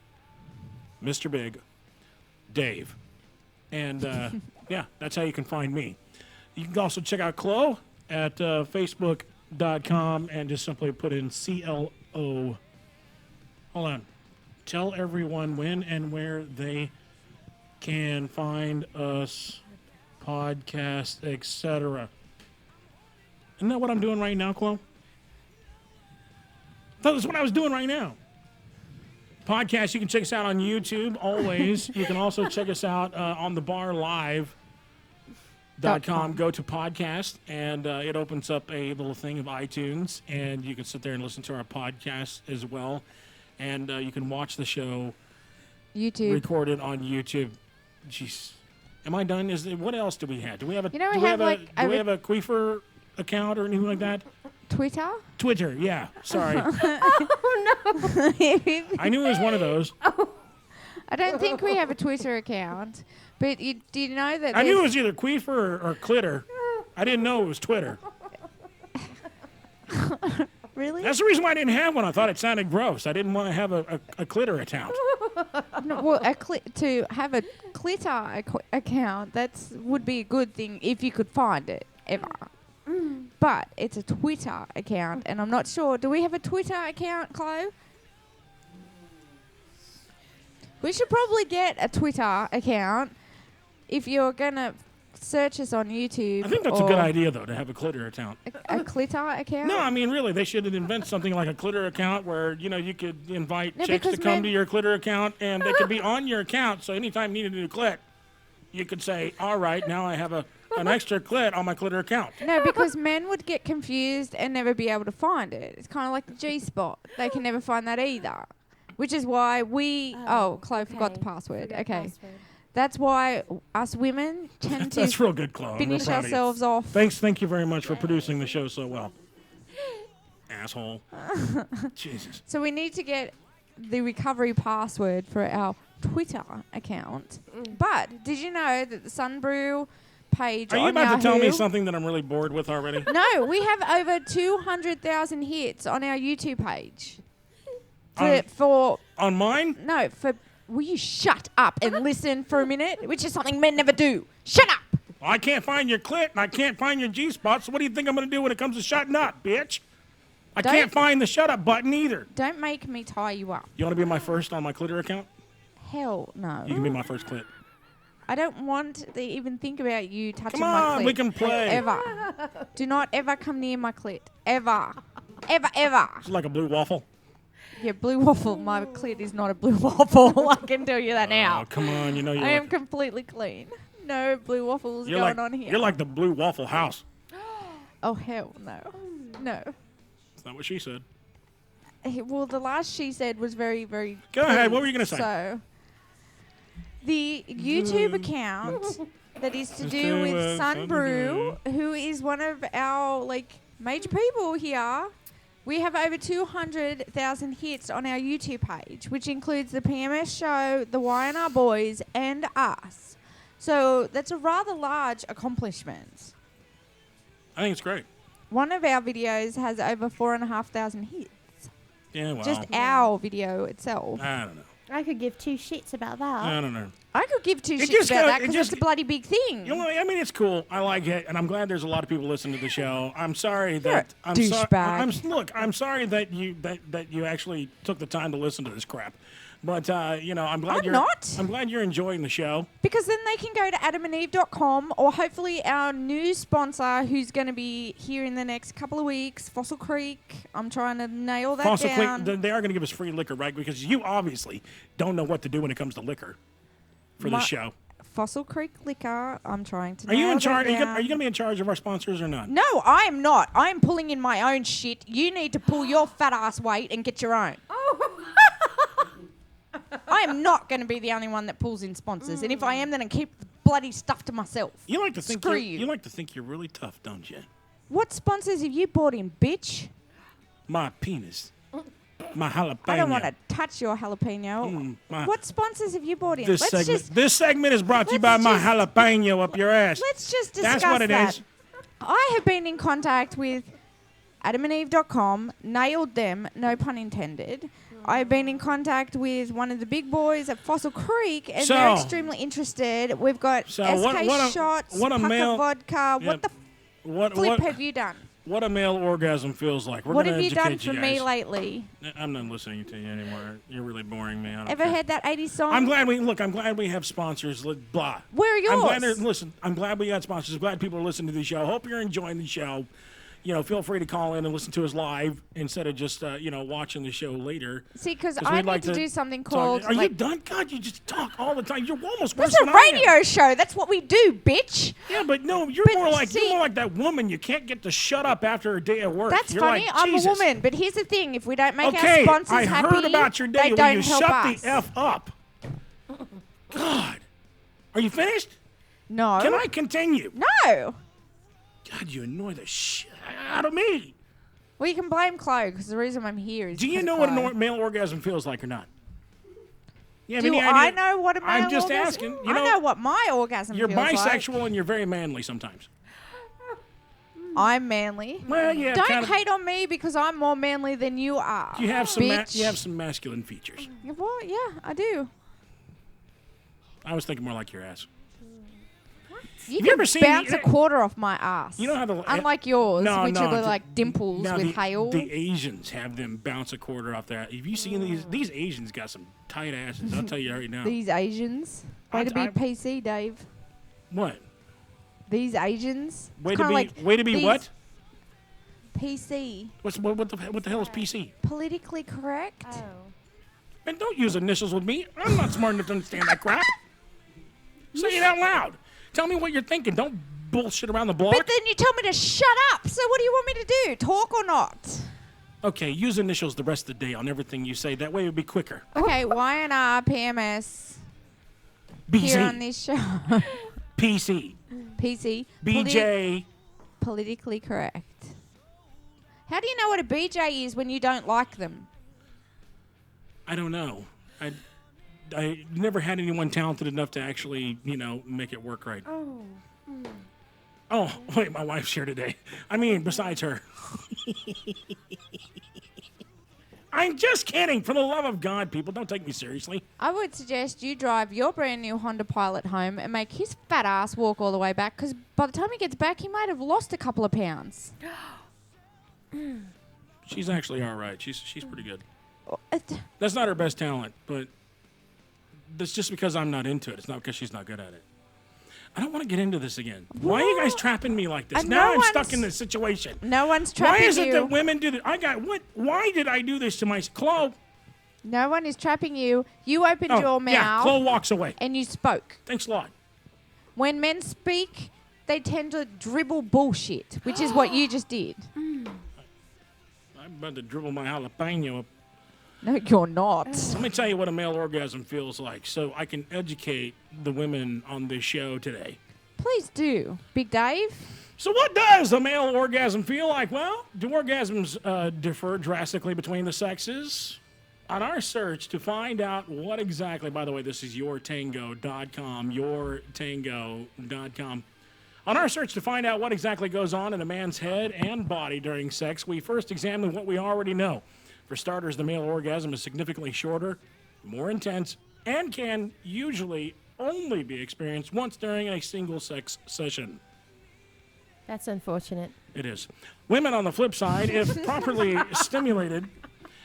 Mr. Big, Dave. And yeah, that's how you can find me. You can also check out Chloe at facebook.com and just simply put in CLO. Hold on. Tell everyone when and where they can find us. podcast, etc. Isn't that what I'm doing right now, Chloe? That's what I was doing right now. Podcast, you can check us out on YouTube, always. You can also check us out on thebarlive.com. Go to podcast, and it opens up a little thing of iTunes, and you can sit there and listen to our podcast as well. And you can watch the show recorded on YouTube. Jeez. Am I done? What else do we have? Do we have a Queefer account or anything like that? Twitter? Twitter, yeah. Sorry. Oh, no. I knew it was one of those. I don't think we have a Twitter account. But do you know that... I knew it was either Queefer or Clitter. I didn't know it was Twitter. Really? That's the reason why I didn't have one. I thought it sounded gross. I didn't want to have a Clitter account. No, well, to have a Clitter account, would be a good thing if you could find it, ever. But it's a Twitter account, and I'm not sure. Do we have a Twitter account, Chloe? We should probably get a Twitter account if you're going to search us on YouTube. I think that's a good idea, though, to have a Clitter account. A Clitter account? No, I mean, really, they should invent something like a Clitter account where, you could invite chicks to come to your Clitter account, and they could be on your account, so anytime you need a new clit, you could say, all right, now I have an extra clit on my Clitter account. No, because men would get confused and never be able to find it. It's kind of like the G-spot. They can never find that either, which is why we... Chloe forgot the password. Okay. That's why us women tend to That's real good, Chloe. finish ourselves off. Thank you very much for producing the show so well. Asshole. Jesus. So we need to get the recovery password for our Twitter account. But did you know that the Sunbrew page Are you about to tell me something that I'm really bored with already? No, we have over 200,000 hits on our YouTube page. On mine? No, will you shut up and listen for a minute? Which is something men never do. Shut up! I can't find your clit and I can't find your G-spot, so what do you think I'm going to do when it comes to shutting up, bitch? I can't find the shut up button either. Don't make me tie you up. You want to be my first on my Clitter account? Hell no. You can be my first clit. I don't want to even think about you touching Come my on, clit. we can play. Ever. Do not ever come near my clit. Ever. Ever, ever. It's like a blue waffle. Yeah, blue waffle. My clit is not a blue waffle. I can tell you that now. Oh, come on. You I am completely clean. No blue waffles going on here. You're like the blue waffle house. Oh, hell no. No. That's not what she said. Well, the last she said was very, very... Go ahead. What were you going to say? So, the YouTube account that is to do with Sunbrew, who is one of our, major people here... We have over 200,000 hits on our YouTube page, which includes the PMS show, the Y&R Boys, and us. So that's a rather large accomplishment. I think it's great. One of our videos has over 4,500 hits. Yeah, well. Just our video itself. I don't know. I could give two shits about that. I don't know. I could give two shits about that because it's a bloody big thing. I mean, it's cool. I like it, and I'm glad there's a lot of people listening to the show. I'm sorry that douchebag. I'm sorry that you actually took the time to listen to this crap. But I'm glad I'm glad you're enjoying the show. Because then they can go to adamandeve.com, or hopefully our new sponsor who's going to be here in the next couple of weeks, Fossil Creek. I'm trying to nail that down. Creek, they are going to give us free liquor, right? Because you obviously don't know what to do when it comes to liquor for this show. Fossil Creek Liquor. I'm trying to Are you in charge? Are you going to be in charge of our sponsors or not? No, I am not. I am pulling in my own shit. You need to pull your fat ass weight and get your own. I am not going to be the only one that pulls in sponsors, and if I am, then I keep the bloody stuff to myself. You like to think Screw you like to think you're really tough, don't you? What sponsors have you bought in, bitch? My penis. My jalapeno. I don't want to touch your jalapeno. What sponsors have you bought in? This segment is brought to you by my jalapeno up your ass. Let's just discuss That's what it that. is. I have been in contact with adamandeve.com, nailed them, no pun intended. I've been in contact with one of the big boys at Fossil Creek, and they're extremely interested. We've got SK shots, Pucker vodka. What What the flip have you done? What a male orgasm feels like. We're What gonna have you done educate for me guys. lately? I'm not listening to you anymore. You're really boring me. I don't Ever care. had that 80s song? I'm glad we have sponsors. Blah. Where are yours? I'm glad we got sponsors. I'm glad people are listening to the show. Hope you're enjoying the show. Feel free to call in and listen to us live instead of just watching the show later. See, because I need to do something called. Are you done? God, you just talk all the time. You're almost worse This is a than I am. radio show. That's what we do, bitch. Yeah, but no, you're more like that woman. You can't get to shut up after a day of work. That's You're funny. Like, I'm Jesus. a woman, but here's the thing: if we don't make our Okay, sponsors I happy, heard about your day they when don't you help shut us. the f up. God, are you finished? No. Can I continue? No. God, you annoy the shit out of me. Well, you can blame Chloe because the reason I'm here is. Do you know what a male orgasm feels like or not? You have Do any I idea? know what a male I'm just orgasm? asking. I know what my orgasm You're feels like. bisexual and you're very manly sometimes. I'm manly. Well, yeah. Don't hate on me because I'm more manly than you are. You have some. bitch. You have some masculine features. Well, yeah, I do. I was thinking more like your ass. You Have can you ever seen bounce a quarter off my ass. You know how the unlike yours, which no, are like dimples now with hail. The Asians have them bounce a quarter off their. Have you seen these Asians got some tight asses? I'll tell you right now. These Asians. Way to be PC, Dave. What? These Asians. Way It's to kinda be. like Way to be these- what? PC. What the hell is PC? Politically correct. And don't use initials with me. I'm not smart enough to understand that crap. Say it out loud. Tell me what you're thinking. Don't bullshit around the block. But then you tell me to shut up. So what do you want me to do? Talk or not? Okay, use initials the rest of the day on everything you say. That way it would be quicker. Okay, YNR, PMS. BC. Here on this show. PC. PC. BJ. Politically correct. How do you know what a BJ is when you don't like them? I don't know. I never had anyone talented enough to actually, make it work right. Oh, wait, my wife's here today. I mean, besides her. I'm just kidding. For the love of God, people, don't take me seriously. I would suggest you drive your brand new Honda Pilot home and make his fat ass walk all the way back because by the time he gets back, he might have lost a couple of pounds. She's actually all right. She's pretty good. That's not her best talent, but that's just because I'm not into it. It's not because she's not good at it. I don't want to get into this again. Why are you guys trapping me like this? Now I'm stuck in this situation. No one's trapping you. Why is it that women do this? Why did I do this to my Chloe? No one is trapping you. You opened your mouth. Yeah, Chloe walks away. And you spoke. Thanks a lot. When men speak, they tend to dribble bullshit, which is what you just did. I'm about to dribble my jalapeno up. No, you're not. Let me tell you what a male orgasm feels like so I can educate the women on this show today. Please do. Big Dave? So what does a male orgasm feel like? Well, do orgasms differ drastically between the sexes? On our search to find out what exactly, by the way, this is yourtango.com, yourtango.com. On our search to find out what exactly goes on in a man's head and body during sex, we first examine what we already know. For starters, the male orgasm is significantly shorter, more intense, and can usually only be experienced once during a single sex session. That's unfortunate. It is. Women, on the flip side, if properly stimulated,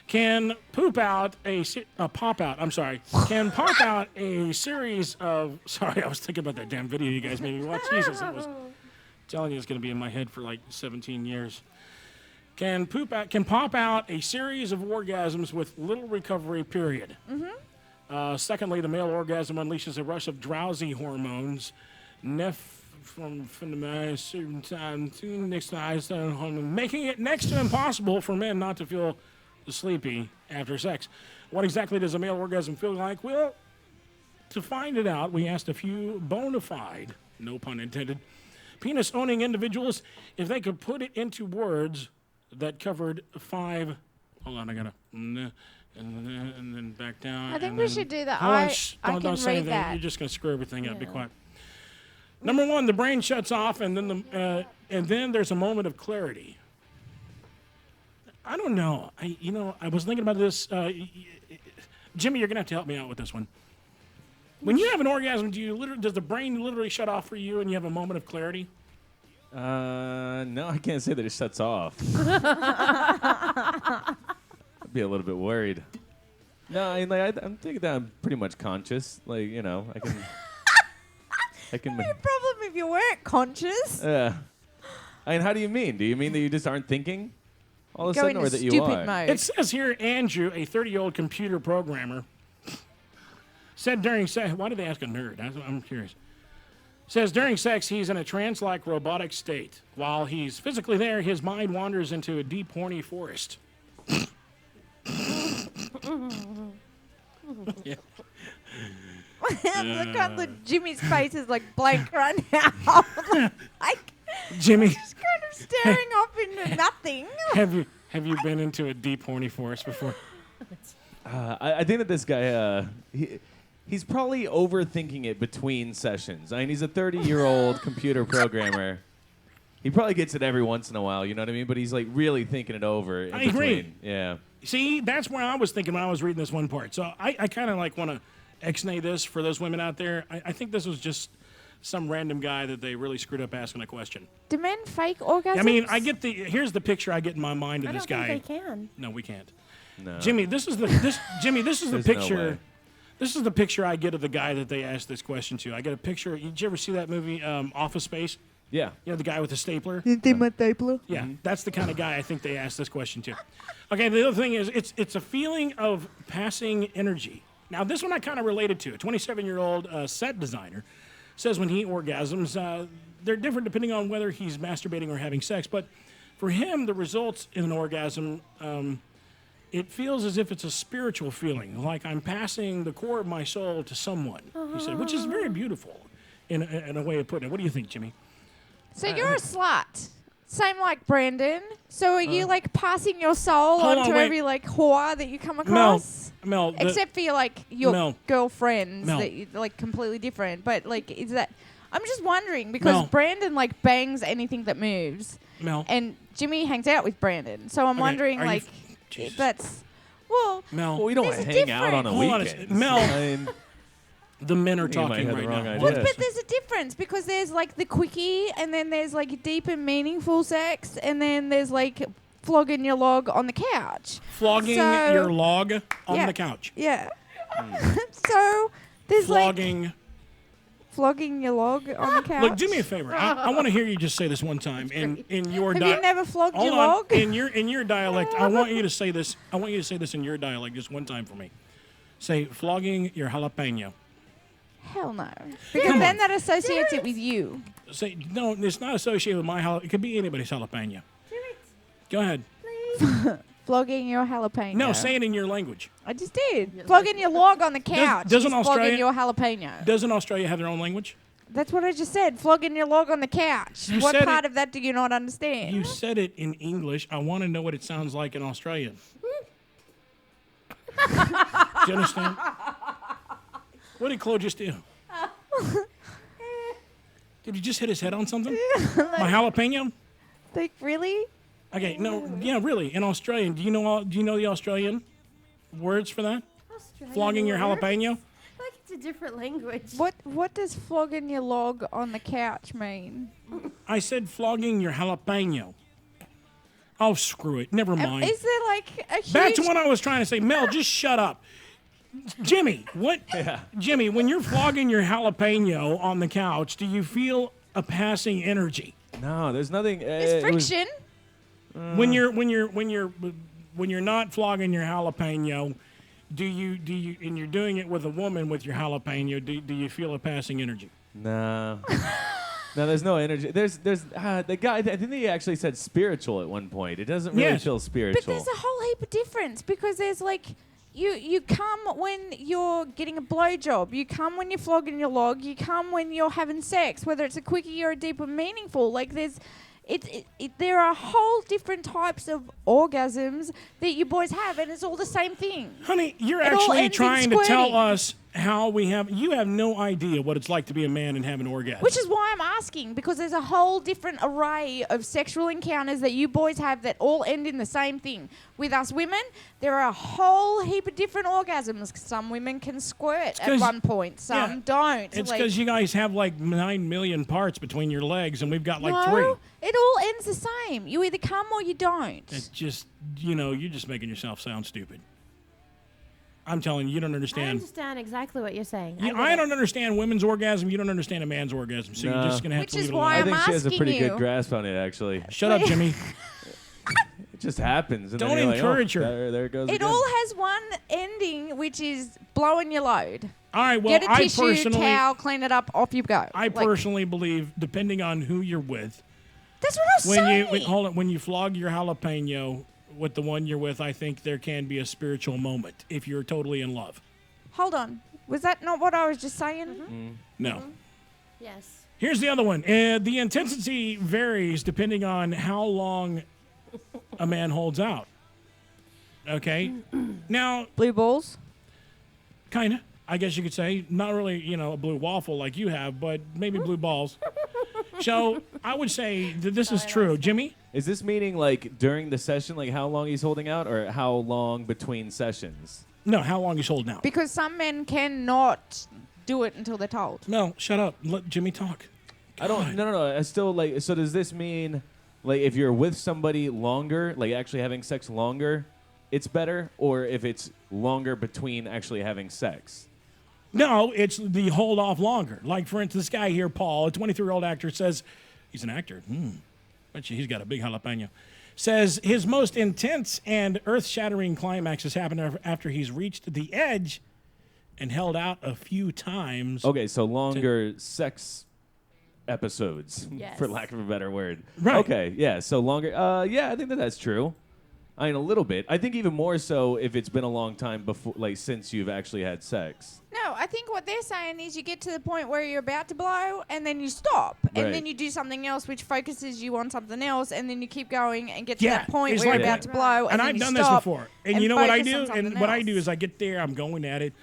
can pop out a series of. Sorry, I was thinking about that damn video you guys made me watch. Jesus, it was telling you it's going to be in my head for like 17 years. Can pop out a series of orgasms with little recovery period. Mm-hmm. Secondly, the male orgasm unleashes a rush of drowsy hormones, from the certain time to next time, making it next to impossible for men not to feel sleepy after sex. What exactly does a male orgasm feel like? Well, to find it out, we asked a few bona fide, no pun intended, penis-owning individuals if they could put it into words that covered 5. Hold on, I gotta. And then back down. I think we should do that. Hold on, I can say read anything. that. You're just gonna screw everything up. Be quiet. Number 1, the brain shuts off, and then there's a moment of clarity. I don't know. I was thinking about this. Jimmy, you're gonna have to help me out with this one. When you have an orgasm, does the brain literally shut off for you, and you have a moment of clarity? No, I can't say that it shuts off. I'd be a little bit worried. No, I mean, like, I'm thinking that I'm pretty much conscious. Like, you know, I can. No problem if you weren't conscious. Yeah. I mean, how do you mean? Do you mean that you just aren't thinking all of a Go sudden, into or that you stupid are? mode. It says here, Andrew, a 30-year-old computer programmer, said during sex. Why did they ask a nerd? I'm curious. Says during sex, he's in a trance-like robotic state. While he's physically there, his mind wanders into a deep, horny forest. Yeah. Look on the Jimmy's face is like blank right now. Like Jimmy, just kind of staring off into nothing. have you been into a deep, horny forest before? I think that this guy, he's probably overthinking it between sessions. I mean, he's a 30-year-old computer programmer. He probably gets it every once in a while, you know what I mean? But he's like really thinking it over. In I agree. between. Yeah. See, that's where I was thinking when I was reading this one part. So I kind of like want to X-nay this for those women out there. I think this was just some random guy that they really screwed up asking a question. Do men fake orgasms? I mean, here's the picture I get in my mind of I this don't guy. think they can. No, we can't. No. Jimmy, this is the There's picture. no way. This is the picture I get of the guy that they asked this question to. I get a picture. Did you ever see that movie, Office Space? Yeah. You know, the guy with the stapler? Stapler? Yeah, that's the kind of guy I think they asked this question to. Okay, the other thing is it's a feeling of passing energy. Now, this one I kind of related to. A 27-year-old set designer says when he orgasms, they're different depending on whether he's masturbating or having sex. But for him, the results in an orgasm, it feels as if it's a spiritual feeling, like I'm passing the core of my soul to someone, he said, which is very beautiful in a way of putting it. What do you think, Jimmy? So you're a slut. Same like Brandon. So are you like passing your soul Hold onto on, wait. every like whore that you come across? Mel, Except for your like your Mel. girlfriends Mel. that you like completely different. But like is that I'm just wondering because Mel. Brandon like bangs anything that moves. Mel. And Jimmy hangs out with Brandon. So I'm Okay, wondering are you like if that's well Mel. Well, we don't there's a hang out on a Hold on a weekend. Mel. I mean, The men are you might talking have right the wrong now. idea. Well, but there's a difference because there's like the quickie, and then there's like deep and meaningful sex, and then there's like flogging your log on the couch. Flogging So- your log on Yeah. the couch. Yeah. So there's Flogging. like flogging your log on the couch. Look, do me a favor. I want to hear you just say this one time in your Have you never flogged Hold your on. log? In your dialect. I want you to say this. I want you to say this in your dialect just one time for me. Say flogging your jalapeno. Hell no. Because then that associates it with you. Say no. It's not associated with my jalapeno. It could be anybody's jalapeno. Go ahead. Flogging your jalapeno. No, say it in your language. I just did. Flogging your log on the couch. doesn't is Australia- flogging your jalapeno. Doesn't Australia have their own language? That's what I just said. Flogging your log on the couch. You What said part it- of that do you not understand? You said it in English. I want to know what it sounds like in Australian. Do you understand? What did Chloe just do? Did he just hit his head on something? My jalapeno? Like, really? Okay, no, yeah, really. In Australian, do you know the Australian words for that? Australian Flogging your words? jalapeno? I feel like it's a different language. What does flogging your log on the couch mean? I said flogging your jalapeno. Oh, screw it. Never mind. Is there like a huge... Back to what I was trying to say. Mel, just shut up. Jimmy, what? Jimmy, when you're flogging your jalapeno on the couch, do you feel a passing energy? no, there's nothing. It's friction. When you're not flogging your jalapeno, do you and you're doing it with a woman with your jalapeno, do you feel a passing energy? No. No, there's no energy. There's the guy. I think he actually said spiritual at one point. It doesn't really Yes. feel spiritual. But there's a whole heap of difference because there's like you come when you're getting a blowjob, you come when you're flogging your log, you come when you're having sex, whether it's a quickie or a deep or meaningful. Like there's there are whole different types of orgasms that you boys have, and it's all the same thing. Honey, you're It all actually ends in trying to tell squirting. us how you have no idea what it's like to be a man and have an orgasm. Which is why I'm asking, because there's a whole different array of sexual encounters that you boys have that all end in the same thing. With us women, there are a whole heap of different orgasms. Some women can squirt at one point, some don't. It's because you guys have like 9 million parts between your legs, and we've got like no, 3. It all ends the same. You either come or you don't. It's just, you're just making yourself sound stupid. I'm telling you, you don't I understand. understand exactly what you're saying. I don't understand women's orgasm. You don't understand a man's orgasm. So you're just going to have to leave it alone. I think she has a pretty good grasp on it, actually. Shut up, Jimmy. It just happens. And Don't then you're encourage like, her. There it goes It again. all has one ending, which is blowing your load. All right, well, Get a tissue, towel, clean it up, off you go. I personally believe, depending on who you're with, that's what I was saying. Hold on, when you flog your jalapeno with the one you're with, I think there can be a spiritual moment if you're totally in love. Hold on. Was that not what I was just saying? No. Yes. Here's the other one. The intensity varies depending on how long a man holds out. Okay? Now... Blue balls? Kind of. I guess you could say. Not really, a blue waffle like you have, but maybe blue balls. So I would say that this is true. Jimmy? Is this meaning like during the session, like how long he's holding out, or how long between sessions? No, how long he's holding out. Because some men cannot do it until they're told. No, shut up. Let Jimmy talk. I don't. No. I still like. So does this mean, like, if you're with somebody longer, like actually having sex longer, it's better, or if it's longer between actually having sex? No, it's the hold off longer. Like, for instance, this guy here, Paul, a 23-year-old actor, says he's an actor. Bet you he's got a big jalapeno. Says his most intense and earth-shattering climaxes happen after he's reached the edge and held out a few times. Okay, so longer sex episodes, Yes. for lack of a better word. Right. Okay, yeah, so longer. Yeah, I think that's true. I mean, a little bit. I think even more so if it's been a long time before, like, since you've actually had sex. No, I think what they're saying is you get to the point where you're about to blow and then you stop. Right. And then you do something else which focuses you on something else and then you keep going and get to Yeah, that point it's where like you're about to blow and And then I've you done this stop before. And you know what I focus do? on something And what I else. do is I get there, I'm going at it.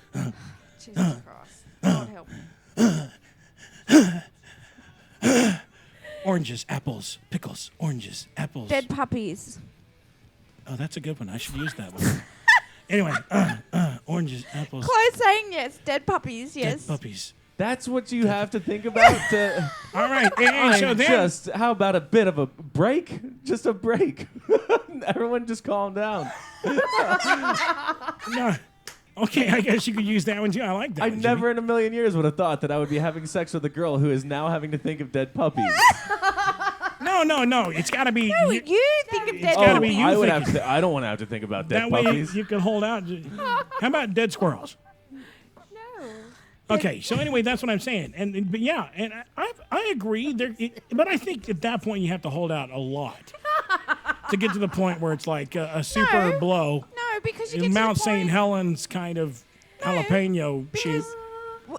Jesus Christ. God help me. Oranges, apples, pickles, oranges, apples. Dead puppies. Oh, that's a good one. I should use that one. Anyway, oranges, apples, Close saying yes. Dead puppies, yes. dead puppies. That's what you have to think about. All right, and so then... how about a bit of a break? Just a break. Everyone just calm down. No. Okay, I guess you could use that one too. I like that I one, never in a million years would have thought that I would be having sex with a girl who is now having to think of dead puppies. No. It's got to be... No, you think of dead gotta puppies. be you I would thinking. have to. I don't want to have to think about dead That way puppies. you can hold out. How about dead squirrels? Okay, so anyway, that's what I'm saying, but yeah, and I agree. But I think at that point you have to hold out a lot to get to the point where it's like a super blow. No, because you get Mount to the point... St. Helens kind of jalapeno shoot.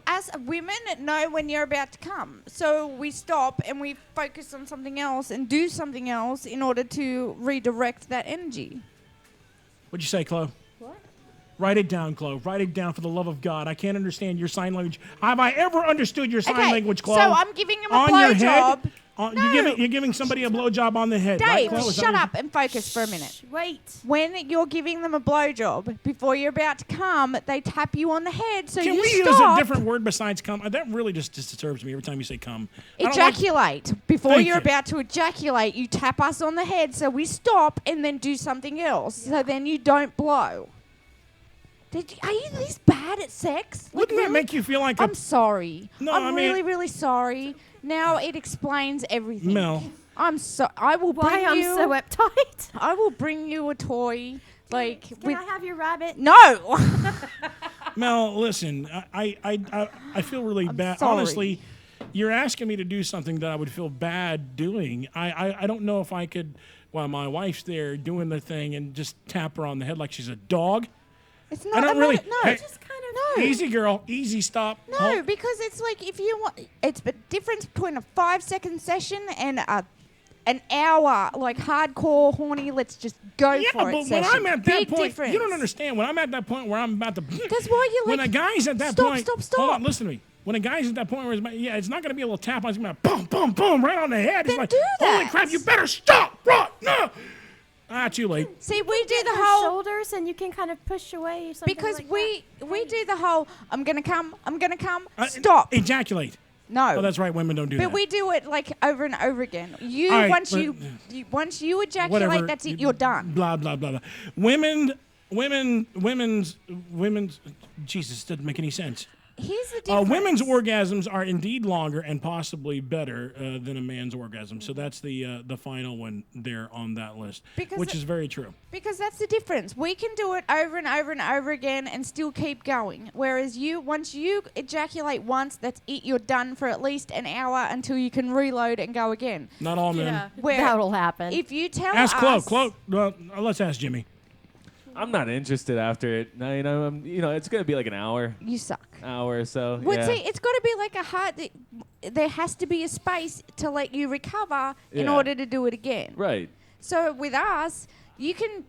As women know when you're about to come. So we stop and we focus on something else and do something else in order to redirect that energy. What'd you say, Chloe? What? Write it down, Chloe. Write it down for the love of God. I can't understand your sign language. Have I ever understood your sign language, Chloe? So I'm giving him a on your head? blowjob. No. You're giving somebody a blowjob on the head. right, Dave, Chloe? Is that shut what up and focus for a minute. Wait. When you're giving them a blowjob, before you're about to come, they tap you on the head, so Can you we stop. use a different word besides come? That really just disturbs me every time you say come. I don't like- Ejaculate. Before Thank you're you. about to ejaculate, you tap us on the head, so we stop and then do something else, so then you don't blow. Are you this bad at sex? Wouldn't that make you feel like I'm sorry. No, I'm I mean- really, really sorry. Now it explains everything. Mel. I will bring Why I'm you. so uptight? I will bring you a toy. Like, Can I have your rabbit? No. Mel, listen, I feel really bad. sorry. Honestly, you're asking me to do something that I would feel bad doing. I don't know if I could, while my wife's there doing the thing, and just tap her on the head like she's a dog. It's I not. don't I'm really. not- no, Hey, it's just kind of no. Easy, girl. Easy. Stop. No, Hold- because it's like if you want, it's the difference between a 5-second session and an hour, like hardcore, horny, let's just go for it. But when session. I'm at that Big point, difference. you don't understand. When I'm at that point where I'm about to. That's why you like. When a guy's at that point. Hold on, listen to me. When a guy's at that point where it's not going to be a little tap on, it's going to be boom, boom, boom, right on the head. It's like, holy crap, you better stop right now. Too late. See, we do the Her whole shoulders, and you can kind of push away. Something because like we do the whole. I'm gonna come. Stop. Ejaculate. No. Oh, that's right. Women don't do that. But we do it like over and over again. You All right, once but- you once you ejaculate, Whatever. that's it. You're done. Blah blah blah blah. Women's. Jesus, doesn't make any sense. Here's the difference. Women's orgasms are indeed longer and possibly better than a man's orgasm. So that's the final one there on that list, which is very true. Because that's the difference. We can do it over and over and over again and still keep going. Whereas once you ejaculate once, that's it. You're done for at least an hour until you can reload and go again. Not all men. That'll happen. If you tell Ask us... Chloe. Well, let's ask Jimmy. I'm not interested after it. No, it's gonna be like an hour. You suck. Hour or so. Well, yeah. see, it's got to be like a hard... There has to be a space to let you recover in Yeah. order to do it again. Right. So with us, you can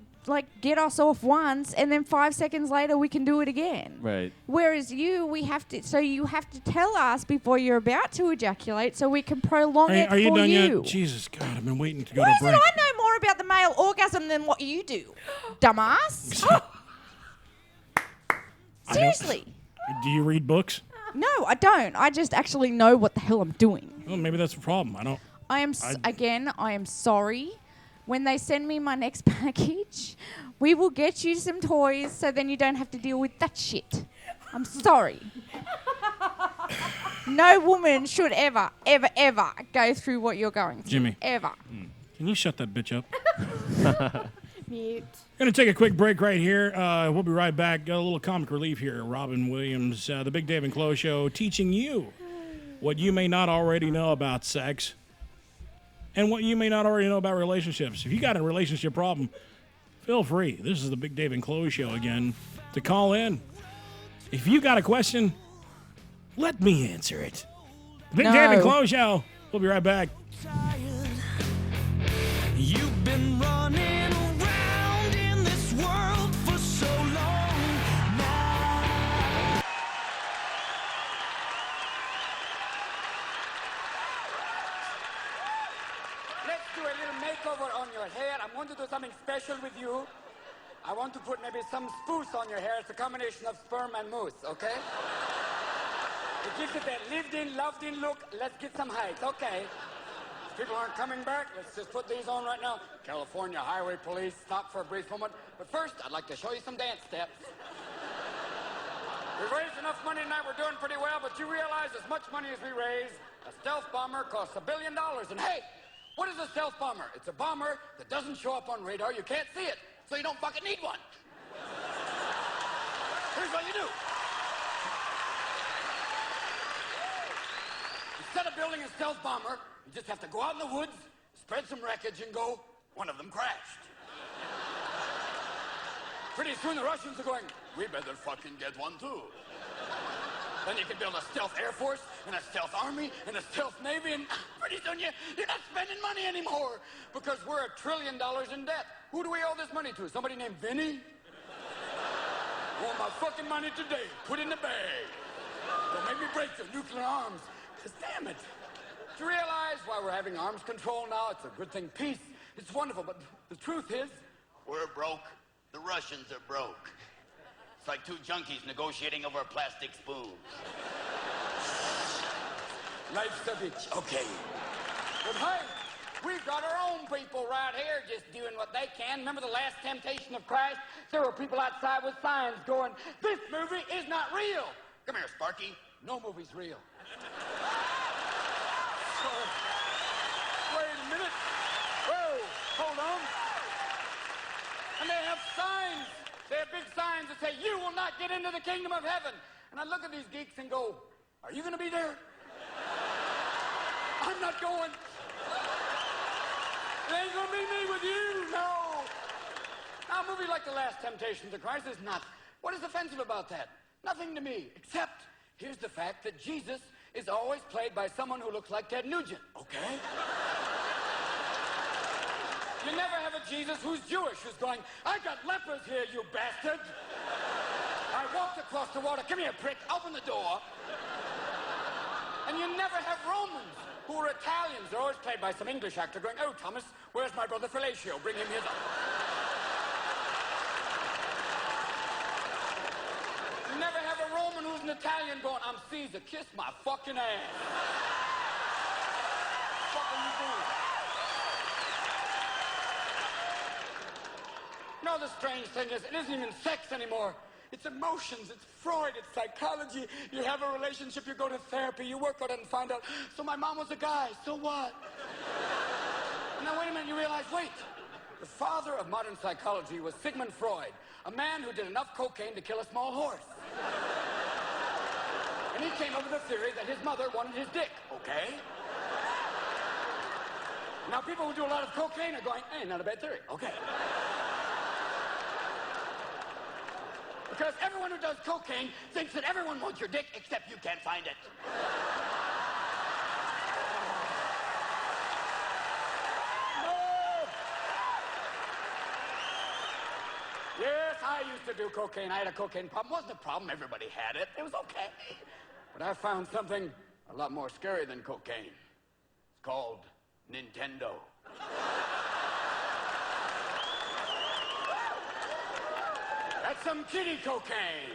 get us off once, and then 5 seconds later we can do it again. Right. Whereas you have to tell us before you're about to ejaculate, so we can prolong it Are you for done you. yet? Jesus God, I've been waiting to go Why to is it break. I know more about the male orgasm than what you do, dumbass? Seriously. Do you read books? No, I don't. I just actually know what the hell I'm doing. Well, maybe that's a problem. I don't. I am sorry. When they send me my next package, we will get you some toys so then you don't have to deal with that shit. I'm sorry. No woman should ever, ever, ever go through what you're going through. Jimmy. Ever. Can you shut that bitch up? Mute. Going to take a quick break right here. We'll be right back. Got a little comic relief here. Robin Williams, the Big Dave and Chloe Show, teaching you what you may not already know about sex and what you may not already know about relationships. If you got a relationship problem, feel free. This is the Big Dave and Chloe Show again to call in. If you got a question, let me answer it. Big Dave and Chloe Show. We'll be right back. You've been running around in this world for so long now. Let's do a little makeover on your hair. I'm going to do something special with you. I want to put maybe some spruce on your hair. It's a combination of sperm and mousse, okay? It gives it that lived-in, loved-in look. Let's get some height, okay? People aren't coming back. Let's just put these on right now. California Highway Police, stop for a brief moment. But first, I'd like to show you some dance steps. We've raised enough money tonight, we're doing pretty well, but you realize as much money as we raise, a stealth bomber costs $1 billion. And hey, what is a stealth bomber? It's a bomber that doesn't show up on radar. You can't see it, so you don't fucking need one. Here's what you do. Instead of building a stealth bomber, you just have to go out in the woods, spread some wreckage, and go, one of them crashed. Pretty soon the Russians are going, we better fucking get one too. Then you can build a stealth Air Force, and a stealth Army, and a stealth Navy, and pretty soon you're not spending money anymore because we're $1 trillion in debt. Who do we owe this money to? Somebody named Vinny? Want my fucking money today. Put in the bag. Don't make me break your nuclear arms. Because damn it. Do you realize why we're having arms control now? It's a good thing. Peace. It's wonderful, but the truth is, we're broke. The Russians are broke. It's like two junkies negotiating over a plastic spoon. life's a bitch. Okay. But hey, we've got our own people right here just doing what they can. Remember the last temptation of Christ? There were people outside with signs going, this movie is not real. Come here, Sparky. No movie's real. So, wait a minute. Whoa, hold on. And they have signs. They have big signs that say, you will not get into the kingdom of heaven. And I look at these geeks and go, are you going to be there? I'm not going. It ain't going to be me with you, no. Now, a movie like The Last Temptations of Christ is not. What is offensive about that? Nothing to me, except here's the fact that Jesus is always played by someone who looks like Ted Nugent, okay? You never have a Jesus who's Jewish, who's going, I got lepers here, you bastard. I walked across the water. Come here, prick. Open the door. And you never have Romans who are Italians. They're always played by some English actor going, oh, Thomas, where's my brother Fellatio? Bring him here. You never have a Roman who's an Italian going, I'm Caesar. Kiss my fucking ass. What are you doing? You know, the strange thing is, it isn't even sex anymore. It's emotions, it's Freud, it's psychology. You have a relationship, you go to therapy, you work on it and find out, so my mom was a guy, so what? Now, wait a minute, you realize, wait. The father of modern psychology was Sigmund Freud, a man who did enough cocaine to kill a small horse. And he came up with a theory that his mother wanted his dick, okay? Now, people who do a lot of cocaine are going, hey, not a bad theory, okay. Because everyone who does cocaine thinks that everyone wants your dick, except you can't find it. No! Yes, I used to do cocaine. I had a cocaine problem. It wasn't a problem. Everybody had it. It was okay. But I found something a lot more scary than cocaine. It's called Nintendo. That's some kiddie cocaine.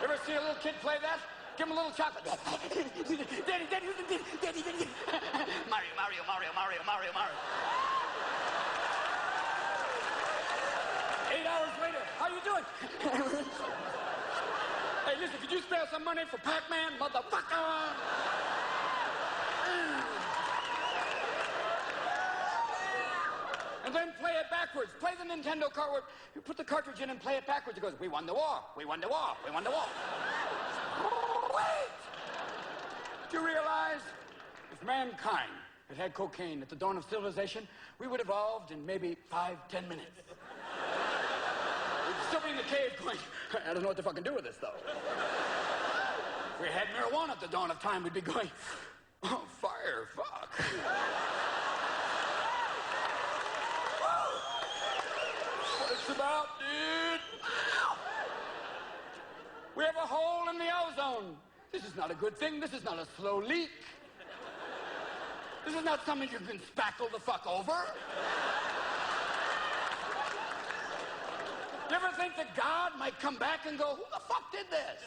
You ever see a little kid play that? Give him a little chocolate. Daddy, daddy, daddy, daddy. Mario, Mario, Mario, Mario, Mario, Mario. 8 hours later, how you doing? Hey, listen, could you spare some money for Pac-Man, motherfucker? And then play it backwards. Play the Nintendo card. You put the cartridge in and play it backwards. It goes, we won the war. We won the war. We won the war. Wait! Do you realize if mankind had had cocaine at the dawn of civilization, we would have evolved in maybe 5-10 minutes. We'd still be in the cave going, I don't know what to fucking do with this, though. If we had marijuana at the dawn of time, we'd be going, oh, fire, fuck. What it's about, dude. We have a hole in the ozone. This is not a good thing. This is not a slow leak. This is not something you can spackle the fuck over. You ever think that God might come back and go, who the fuck did this?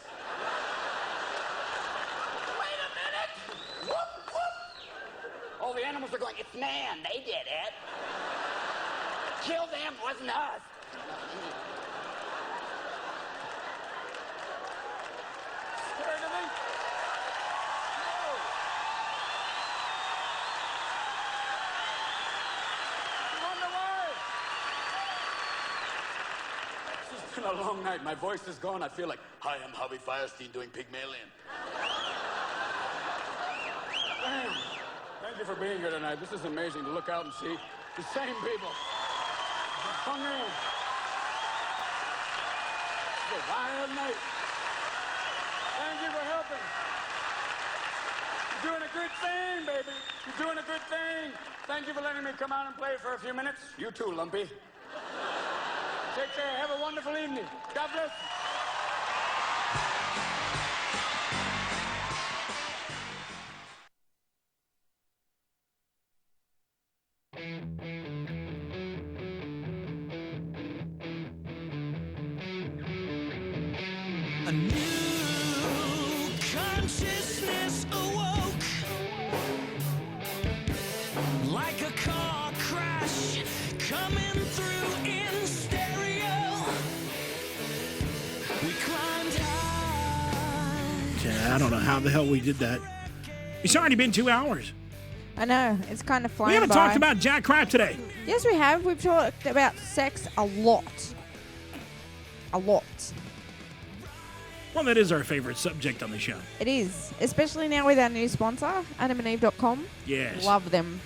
Wait a minute. Whoop, whoop. All the animals are going, it's man. They did it. Kill them, wasn't us. Scared of me? No. You wonder why? It's been a long night. My voice is gone. I feel like, hi, I'm Harvey Firestein doing Pygmalion. Thank you for being here tonight. This is amazing to look out and see the same people. Hung in. It's a wild night. Thank you for helping. You're doing a good thing, baby. You're doing a good thing. Thank you for letting me come out and play for a few minutes. You too, Lumpy. Take care. Have a wonderful evening. God bless you. A new consciousness awoke, like a car crash coming through in stereo. We climbed high. Yeah, I don't know how the hell we did that. It's already been 2 hours. I know. It's kind of flying We haven't by. talked about jack crap today. Yes, we have. We've talked about sex a lot. A lot. Well, that is our favorite subject on the show. It is. Especially now with our new sponsor, AdamandEve.com. Yes. Love them.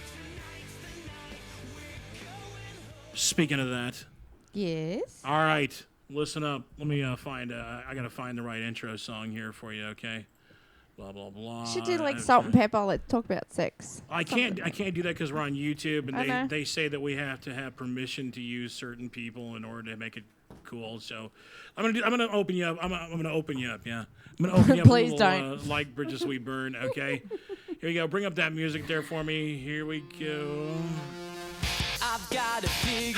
Speaking of that. Yes. All right. Listen up. Let me find. I got to find the right intro song here for you, okay? Blah blah blah. Should do like salt and pepper. Let's talk about sex. I can't do that because we're on YouTube, I know. and they say that we have to have permission to use certain people in order to make it cool. So I'm gonna open you up. I'm gonna open you up. Yeah, I'm gonna open you up. Please a little, don't. Like Bridges We Burn. Okay. Here we go. Bring up that music there for me. Here we go.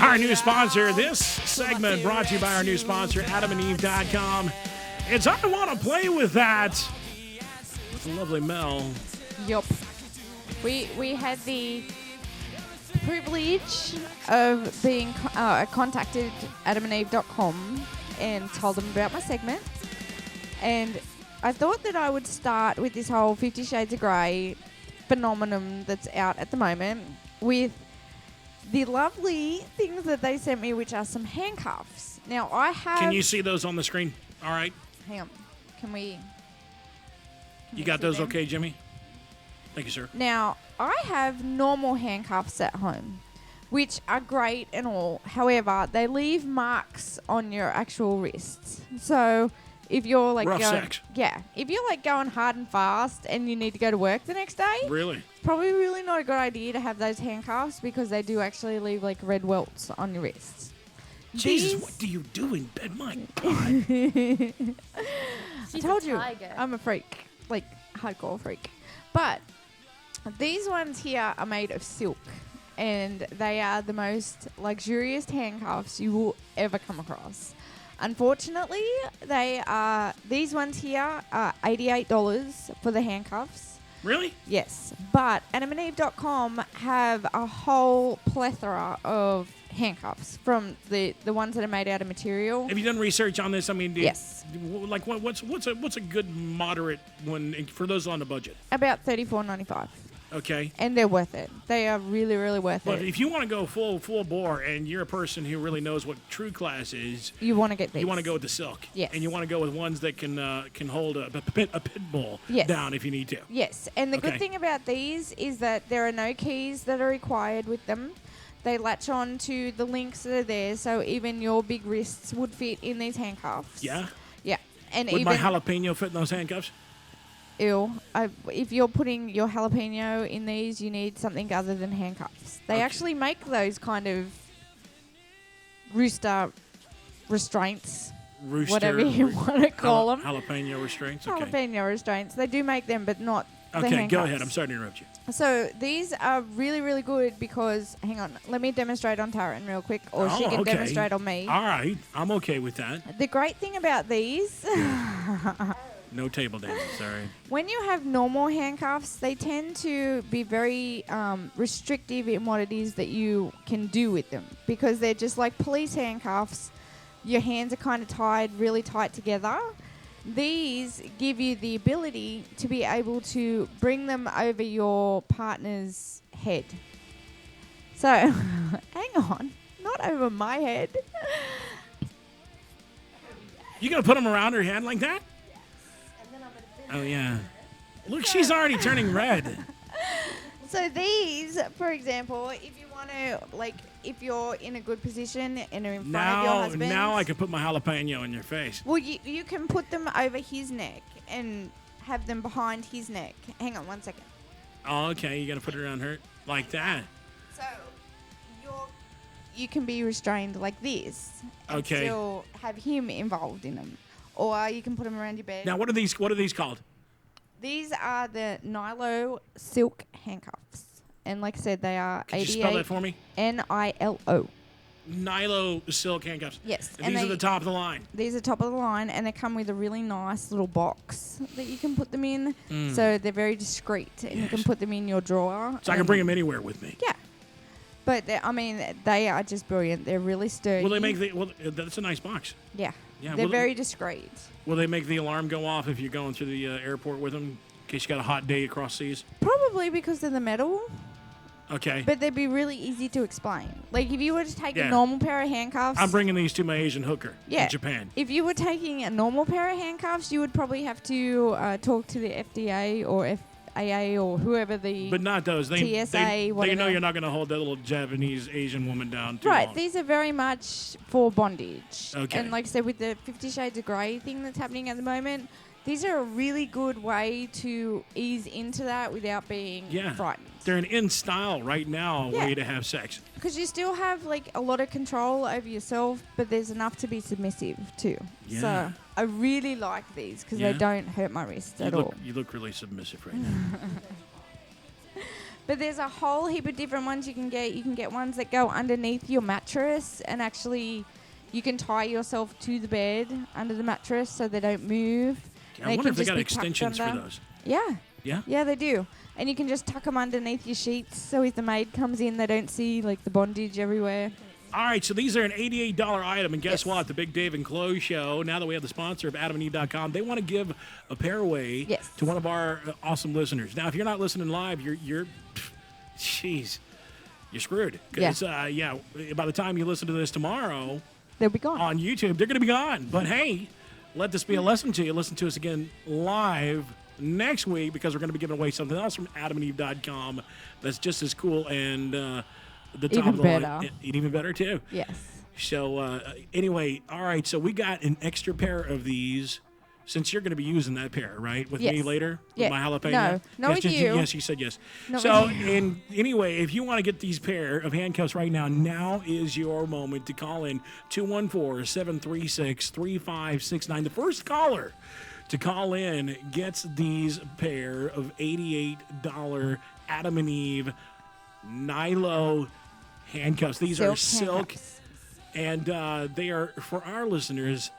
Our new sponsor. This segment brought to you by our new sponsor, AdamandEve.com. It's I Want to Play With That. With the lovely Mel. Yup. We had the privilege of being contacted AdamandEve.com and told them about my segment. And I thought that I would start with this whole 50 Shades of Grey phenomenon that's out at the moment with the lovely things that they sent me, which are some handcuffs. Now, I have... Can you see those on the screen? All right. Hang on. Can we... You got those them? okay, Jimmy? Thank you, sir. Now, I have normal handcuffs at home, which are great and all. However, they leave marks on your actual wrists. So... If you're like rough going, sex. Yeah, if you're like going hard and fast and you need to go to work the next day, Really? it's probably really not a good idea to have those handcuffs because they do actually leave like red welts on your wrists. Jesus, These- what do you do in bed? My God. I told you, I'm a freak, like hardcore freak. But these ones here are made of silk, and they are the most luxurious handcuffs you will ever come across. Unfortunately, these ones here are $88 for the handcuffs. Really? Yes. But AdamandEve.com have a whole plethora of handcuffs from the ones that are made out of material. Have you done research on this? I mean, Yes. Like, what's a good moderate one for those on the budget? About $34.95. Okay. And they're worth it. They are really, really worth But it. if you want to go full bore, and you're a person who really knows what true class is, You want to get these. you want to go with the silk. Yes. And you want to go with ones that can hold a pit bull Yes. down if you need to. Yes, and the Okay. good thing about these is that there are no keys that are required with them. They latch on to the links that are there, so even your big wrists would fit in these handcuffs. Yeah? Yeah, and Would even my jalapeno fit in those handcuffs? if you're putting your jalapeno in these, you need something other than handcuffs. They actually make those kind of rooster restraints, whatever you want to call them. Jalapeno restraints? Okay. Jalapeno restraints. They do make them, but not the Okay, handcuffs. go ahead. I'm sorry to interrupt you. So these are really, really good because, hang on, let me demonstrate on Taryn real quick, or she can okay. demonstrate on me. All right. I'm okay with that. The great thing about these, No table dancing, sorry. when you have normal handcuffs, they tend to be very restrictive in what it is that you can do with them because they're just like police handcuffs. Your hands are kind of tied really tight together. These give you the ability to be able to bring them over your partner's head. So, hang on, not over my head. You gonna put them around her hand like that? Oh yeah. Look, she's already turning red. So these, for example, if you want to, like, if you're in a good position and are in front of your husband. Now I can put my jalapeno in your face. Well, you can put them over his neck and have them behind his neck. Hang on 1 second. Oh, okay. You gotta put it around her like that. So you can be restrained like this and Okay. still have him involved in them. Or you can put them around your bed. Now, what are these called? These are the Nilo silk handcuffs. And like I said, they are Could you 88 spell that for me? Nilo. Nilo silk handcuffs. Yes. And these are the top of the line. These are top of the line, and they come with a really nice little box that you can put them in. Mm. So they're very discreet, and you can put them in your drawer. So I can bring them anywhere with me. Yeah. But, they are just brilliant. They're really sturdy. Will they make that's a nice box. Yeah. Yeah, They're will- very discreet. Will they make the alarm go off if you're going through the airport with them in case you got a hot day across seas? Probably because of the metal. Okay. But they'd be really easy to explain. Like, if you were to take Yeah. a normal pair of handcuffs. I'm bringing these to my Asian hooker in Japan. If you were taking a normal pair of handcuffs, you would probably have to talk to the FDA or FAA or whoever the But not those. TSA, they whatever. know you're not going to hold that little Japanese Asian woman down too Right, long. these are very much for bondage. Okay. And like I said, with the 50 Shades of Grey thing that's happening at the moment, these are a really good way to ease into that without being frightened. They're an in style right now Yeah. way to have sex. Because you still have like a lot of control over yourself, but there's enough to be submissive too. Yeah. So I really like these because Yeah. they don't hurt my wrists at all. You look really submissive right now. But there's a whole heap of different ones you can get. You can get ones that go underneath your mattress, and actually you can tie yourself to the bed under the mattress so they don't move. I wonder if they just got be tucked extensions for under. those. Yeah. Yeah? Yeah, they do. And you can just tuck them underneath your sheets so if the maid comes in, they don't see like the bondage everywhere. All right, so these are an $88 item, and guess what? The Big Dave and Chloe Show, now that we have the sponsor of AdamandEve.com, they want to give a pair away to one of our awesome listeners. Now, if you're not listening live, you're screwed. Because, by the time you listen to this tomorrow, they'll be gone. On YouTube, they're going to be gone. But hey, let this be a lesson to you. Listen to us again live next week because we're going to be giving away something else from AdamandEve.com that's just as cool and the top Even of the better. line. Even better, too. Yes. So, anyway, all right, so we got an extra pair of these since you're going to be using that pair, right? With me Yes. later? Yeah. With my jalapeno? No, not yes, with just- you. Yes, you said yes. Not So, with you. and anyway, if you want to get these pair of handcuffs right now is your moment to call in 214-736-3569. The first caller to call in gets these pair of $88 Adam and Eve Nilo handcuffs. These are silk, and they are for our listeners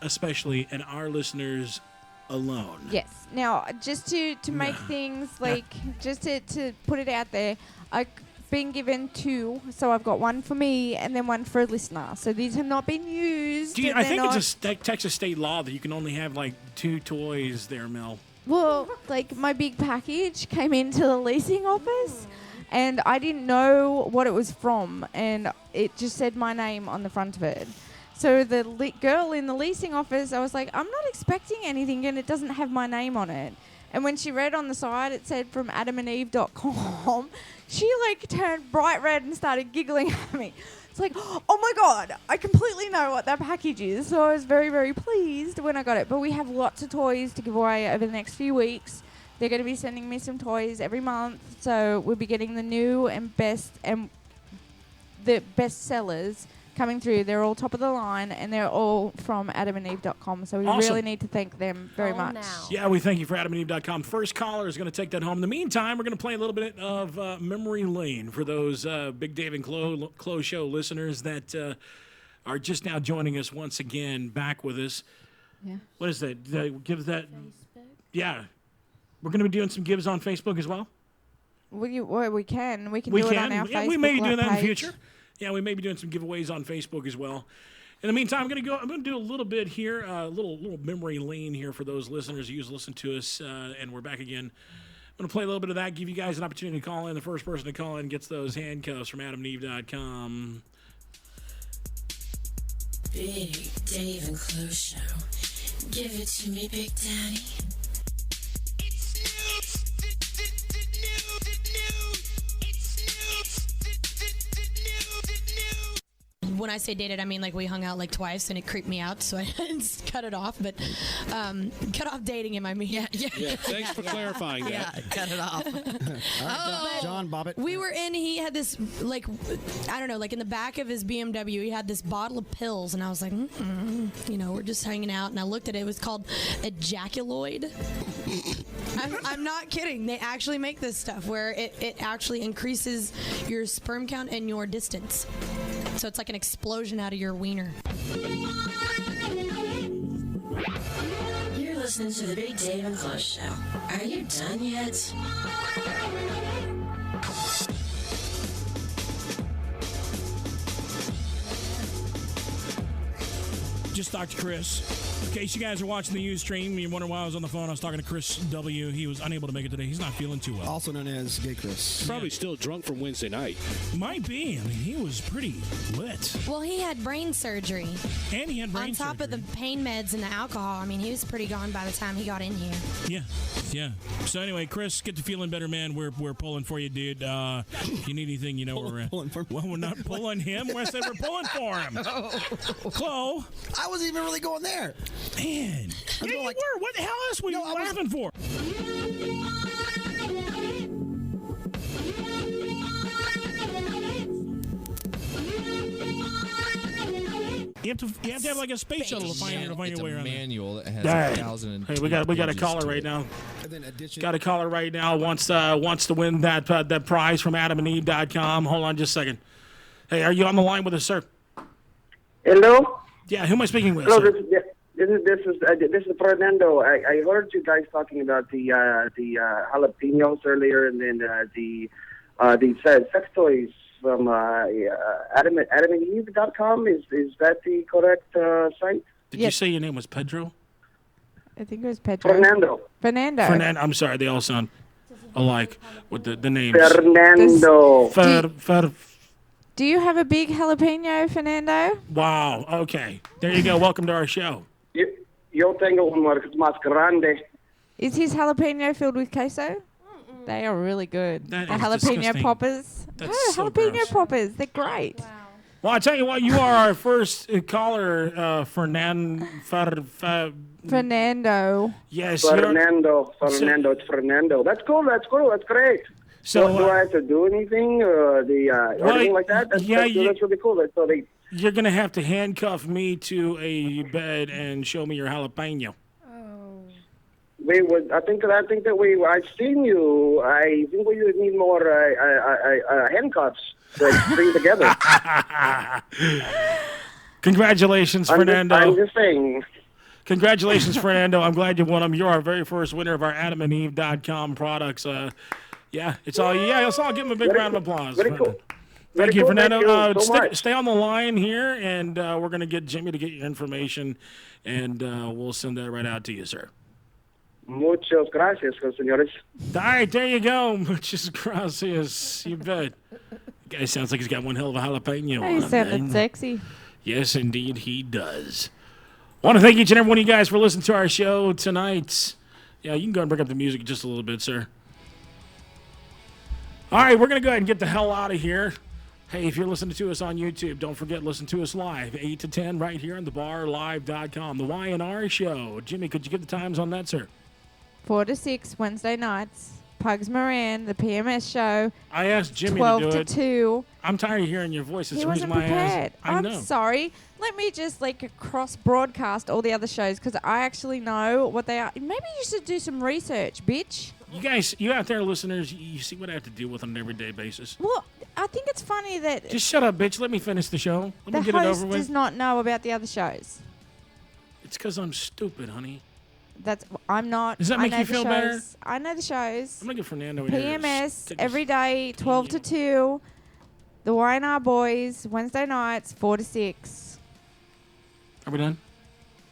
especially, and our listeners alone. Yes. Now, just to make things like, just to put it out there, I've been given two. So I've got one for me and then one for a listener. So these have not been used. I think it's a Texas state law that you can only have like 2 toys there, Mel. Well, like my big package came into the leasing office and I didn't know what it was from and it just said my name on the front of it. So the girl in the leasing office, I was like, I'm not expecting anything and it doesn't have my name on it. And when she read on the side, it said from AdamandEve.com, she like turned bright red and started giggling at me. It's like, oh my God, I completely know what that package is. So I was very, very pleased when I got it. But we have lots of toys to give away over the next few weeks. They're going to be sending me some toys every month. So we'll be getting the new and the best sellers coming through. They're all top of the line and they're all from AdamandEve.com. So we Awesome. really need to thank them very much. Yeah, we thank you for AdamandEve.com. First caller is going to take that home. In the meantime, we're going to play a little bit of Memory Lane for those Big Dave and Chloe Show listeners that are just now joining us once again, back with us. Yeah. What is that? Give that. Facebook? Yeah. We're going to be doing some gives on Facebook as well. We can. We can do it on our Facebook we may be doing that in the page. future. Yeah, we may be doing some giveaways on Facebook as well. In the meantime, I'm going to do a little bit here, a little memory lane here for those listeners who used to listen to us, and we're back again. I'm going to play a little bit of that, give you guys an opportunity to call in. The first person to call in gets those handcuffs from AdamandEve.com. Big Dave and Chloe Show. Give it to me, Big Daddy. When I say dated, I mean like we hung out like twice and it creeped me out, so I just cut it off. But cut off dating him, I mean. Yeah, thanks for clarifying that. Yeah, cut it off. All right, John Bobbitt. We were in, he had this, like, I don't know, like in the back of his BMW, he had this bottle of pills, and I was like, we're just hanging out, and I looked at it, it was called Ejaculoid. I'm not kidding. They actually make this stuff where it actually increases your sperm count and your distance. So it's like an explosion out of your wiener. You're listening to the Big Dave and Chloe Show. Are you done yet? Just talked to Chris. In case you guys are watching the Ustream, you wonder why I was on the phone. I was talking to Chris W. He was unable to make it today. He's not feeling too well. Also known as Gay Chris. Probably still drunk from Wednesday night. Might be. I mean, he was pretty lit. Well, he had brain surgery. And he had brain on top of the pain meds and the alcohol. I mean, he was pretty gone by the time he got in here. Yeah. So anyway, Chris, get to feeling better, man. We're pulling for you, dude. If you need anything, you know we're pulling for him. Well, we're not pulling him. I said we're pulling for him. Chloe. I wasn't even really going there. Man. Yeah, you were. What the hell else were you laughing for? You have to have like a space shuttle to find your way around. Manual that has Dang. 1,000. Hey, we got a caller right now. Got a caller right now. Wants to win that prize from AdamandEve.com. Hold on just a second. Hey, are you on the line with us, sir? Hello. Yeah, who am I speaking with? Hello. Sir? This is Fernando. I heard you guys talking about the jalapenos earlier, and then the sex toys from AdamandEve.com. Is that the correct site? Did you say your name was Pedro? I think it was Pedro. Fernando. I'm sorry, they all sound alike with the names. Fernando. Do you have a big jalapeno, Fernando? Wow. Okay. There you go. Welcome to our show. Yo tengo un más grande. Is his jalapeno filled with queso? They are really good. That The is jalapeno disgusting. poppers. That's so jalapeno gross. poppers. They're great. Well, I tell you what, you are our first caller, Fernando. Yes. Fernando. It's Fernando. That's cool. That's great. So, do I have to do anything or anything like that? That's really cool. You're going to have to handcuff me to a bed and show me your jalapeno. I think that I've seen you. I think we would need more handcuffs to string together. Congratulations, Fernando. I'm just saying. Congratulations, Fernando. I'm glad you won them. You're our very first winner of our AdamandEve.com products. It's all. Yeah, let's all give him a big round of applause. Very cool. Thank you, Fernando. Thank you so much. Stay on the line here, and we're going to get Jimmy to get your information, and we'll send that right out to you, sir. Muchas gracias, señores. All right, there you go. Muchas gracias. You bet. Guy sounds like he's got one hell of a jalapeno. He on sounded him. sexy. Yes, indeed, he does. I want to thank each and every one of you guys for listening to our show tonight. Yeah, you can go and bring up the music just a little bit, sir. All right, we're going to go ahead and get the hell out of here. Hey, if you're listening to us on YouTube, don't forget, listen to us live, 8 to 10, right here on thebarlive.com. The Y&R Show. Jimmy, could you give the times on that, sir? 4 to 6 Wednesday nights. Pugs Moran, the PMS show. I asked Jimmy 12 to do to it. 2. I'm tired of hearing your voice. It's He the reason wasn't why I asked. prepared. I know. I'm sorry. Let me just cross-broadcast all the other shows because I actually know what they are. Maybe you should do some research, bitch. You guys, you out there listeners, you see what I have to deal with on an everyday basis. Well, I think it's funny that Just shut up, bitch. Let me finish the show. Let the me get it host over with. does not know about the other shows. It's because I'm stupid, honey. I'm not. Does that I make know you the feel better? shows. I know the shows. I'm going to get Fernando in here. PMS every day, 12 to 2. The Y&R Boys, Wednesday nights, 4 to 6. Are we done?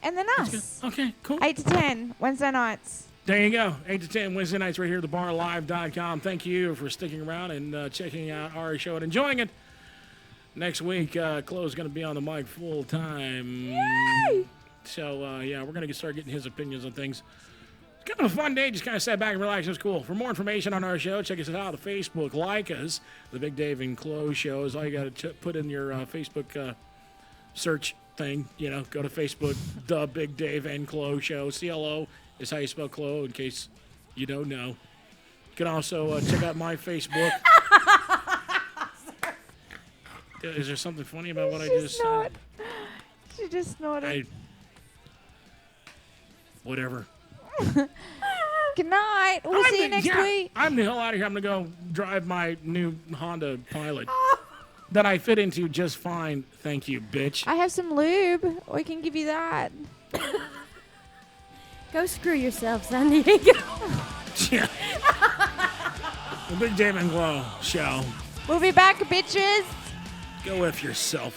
And then us. Okay, cool. 8 to 10, Wednesday nights. There you go. 8 to 10 Wednesday nights right here at thebarlive.com. Thank you for sticking around and checking out our show and enjoying it. Next week, Chloe's going to be on the mic full time. Yay! So, we're going to start getting his opinions on things. It's kind of a fun day. Just kind of sat back and relax. It was cool. For more information on our show, check us out on Facebook. Like us, The Big Dave and Chloe Show is all you got to put in your Facebook search thing. Go to Facebook, The Big Dave and Chloe Show. CLO is how you spell Chloe, in case you don't know. You can also check out my Facebook. Is there something funny about what I just said? She just snorted. Whatever. Good night. We'll see you next week. I'm the hell out of here. I'm going to go drive my new Honda Pilot that I fit into just fine. Thank you, bitch. I have some lube. We can give you that. Go screw yourself, San Diego. Yeah. The Big Dave and Chloe Show. We'll be back, bitches. Go F yourself.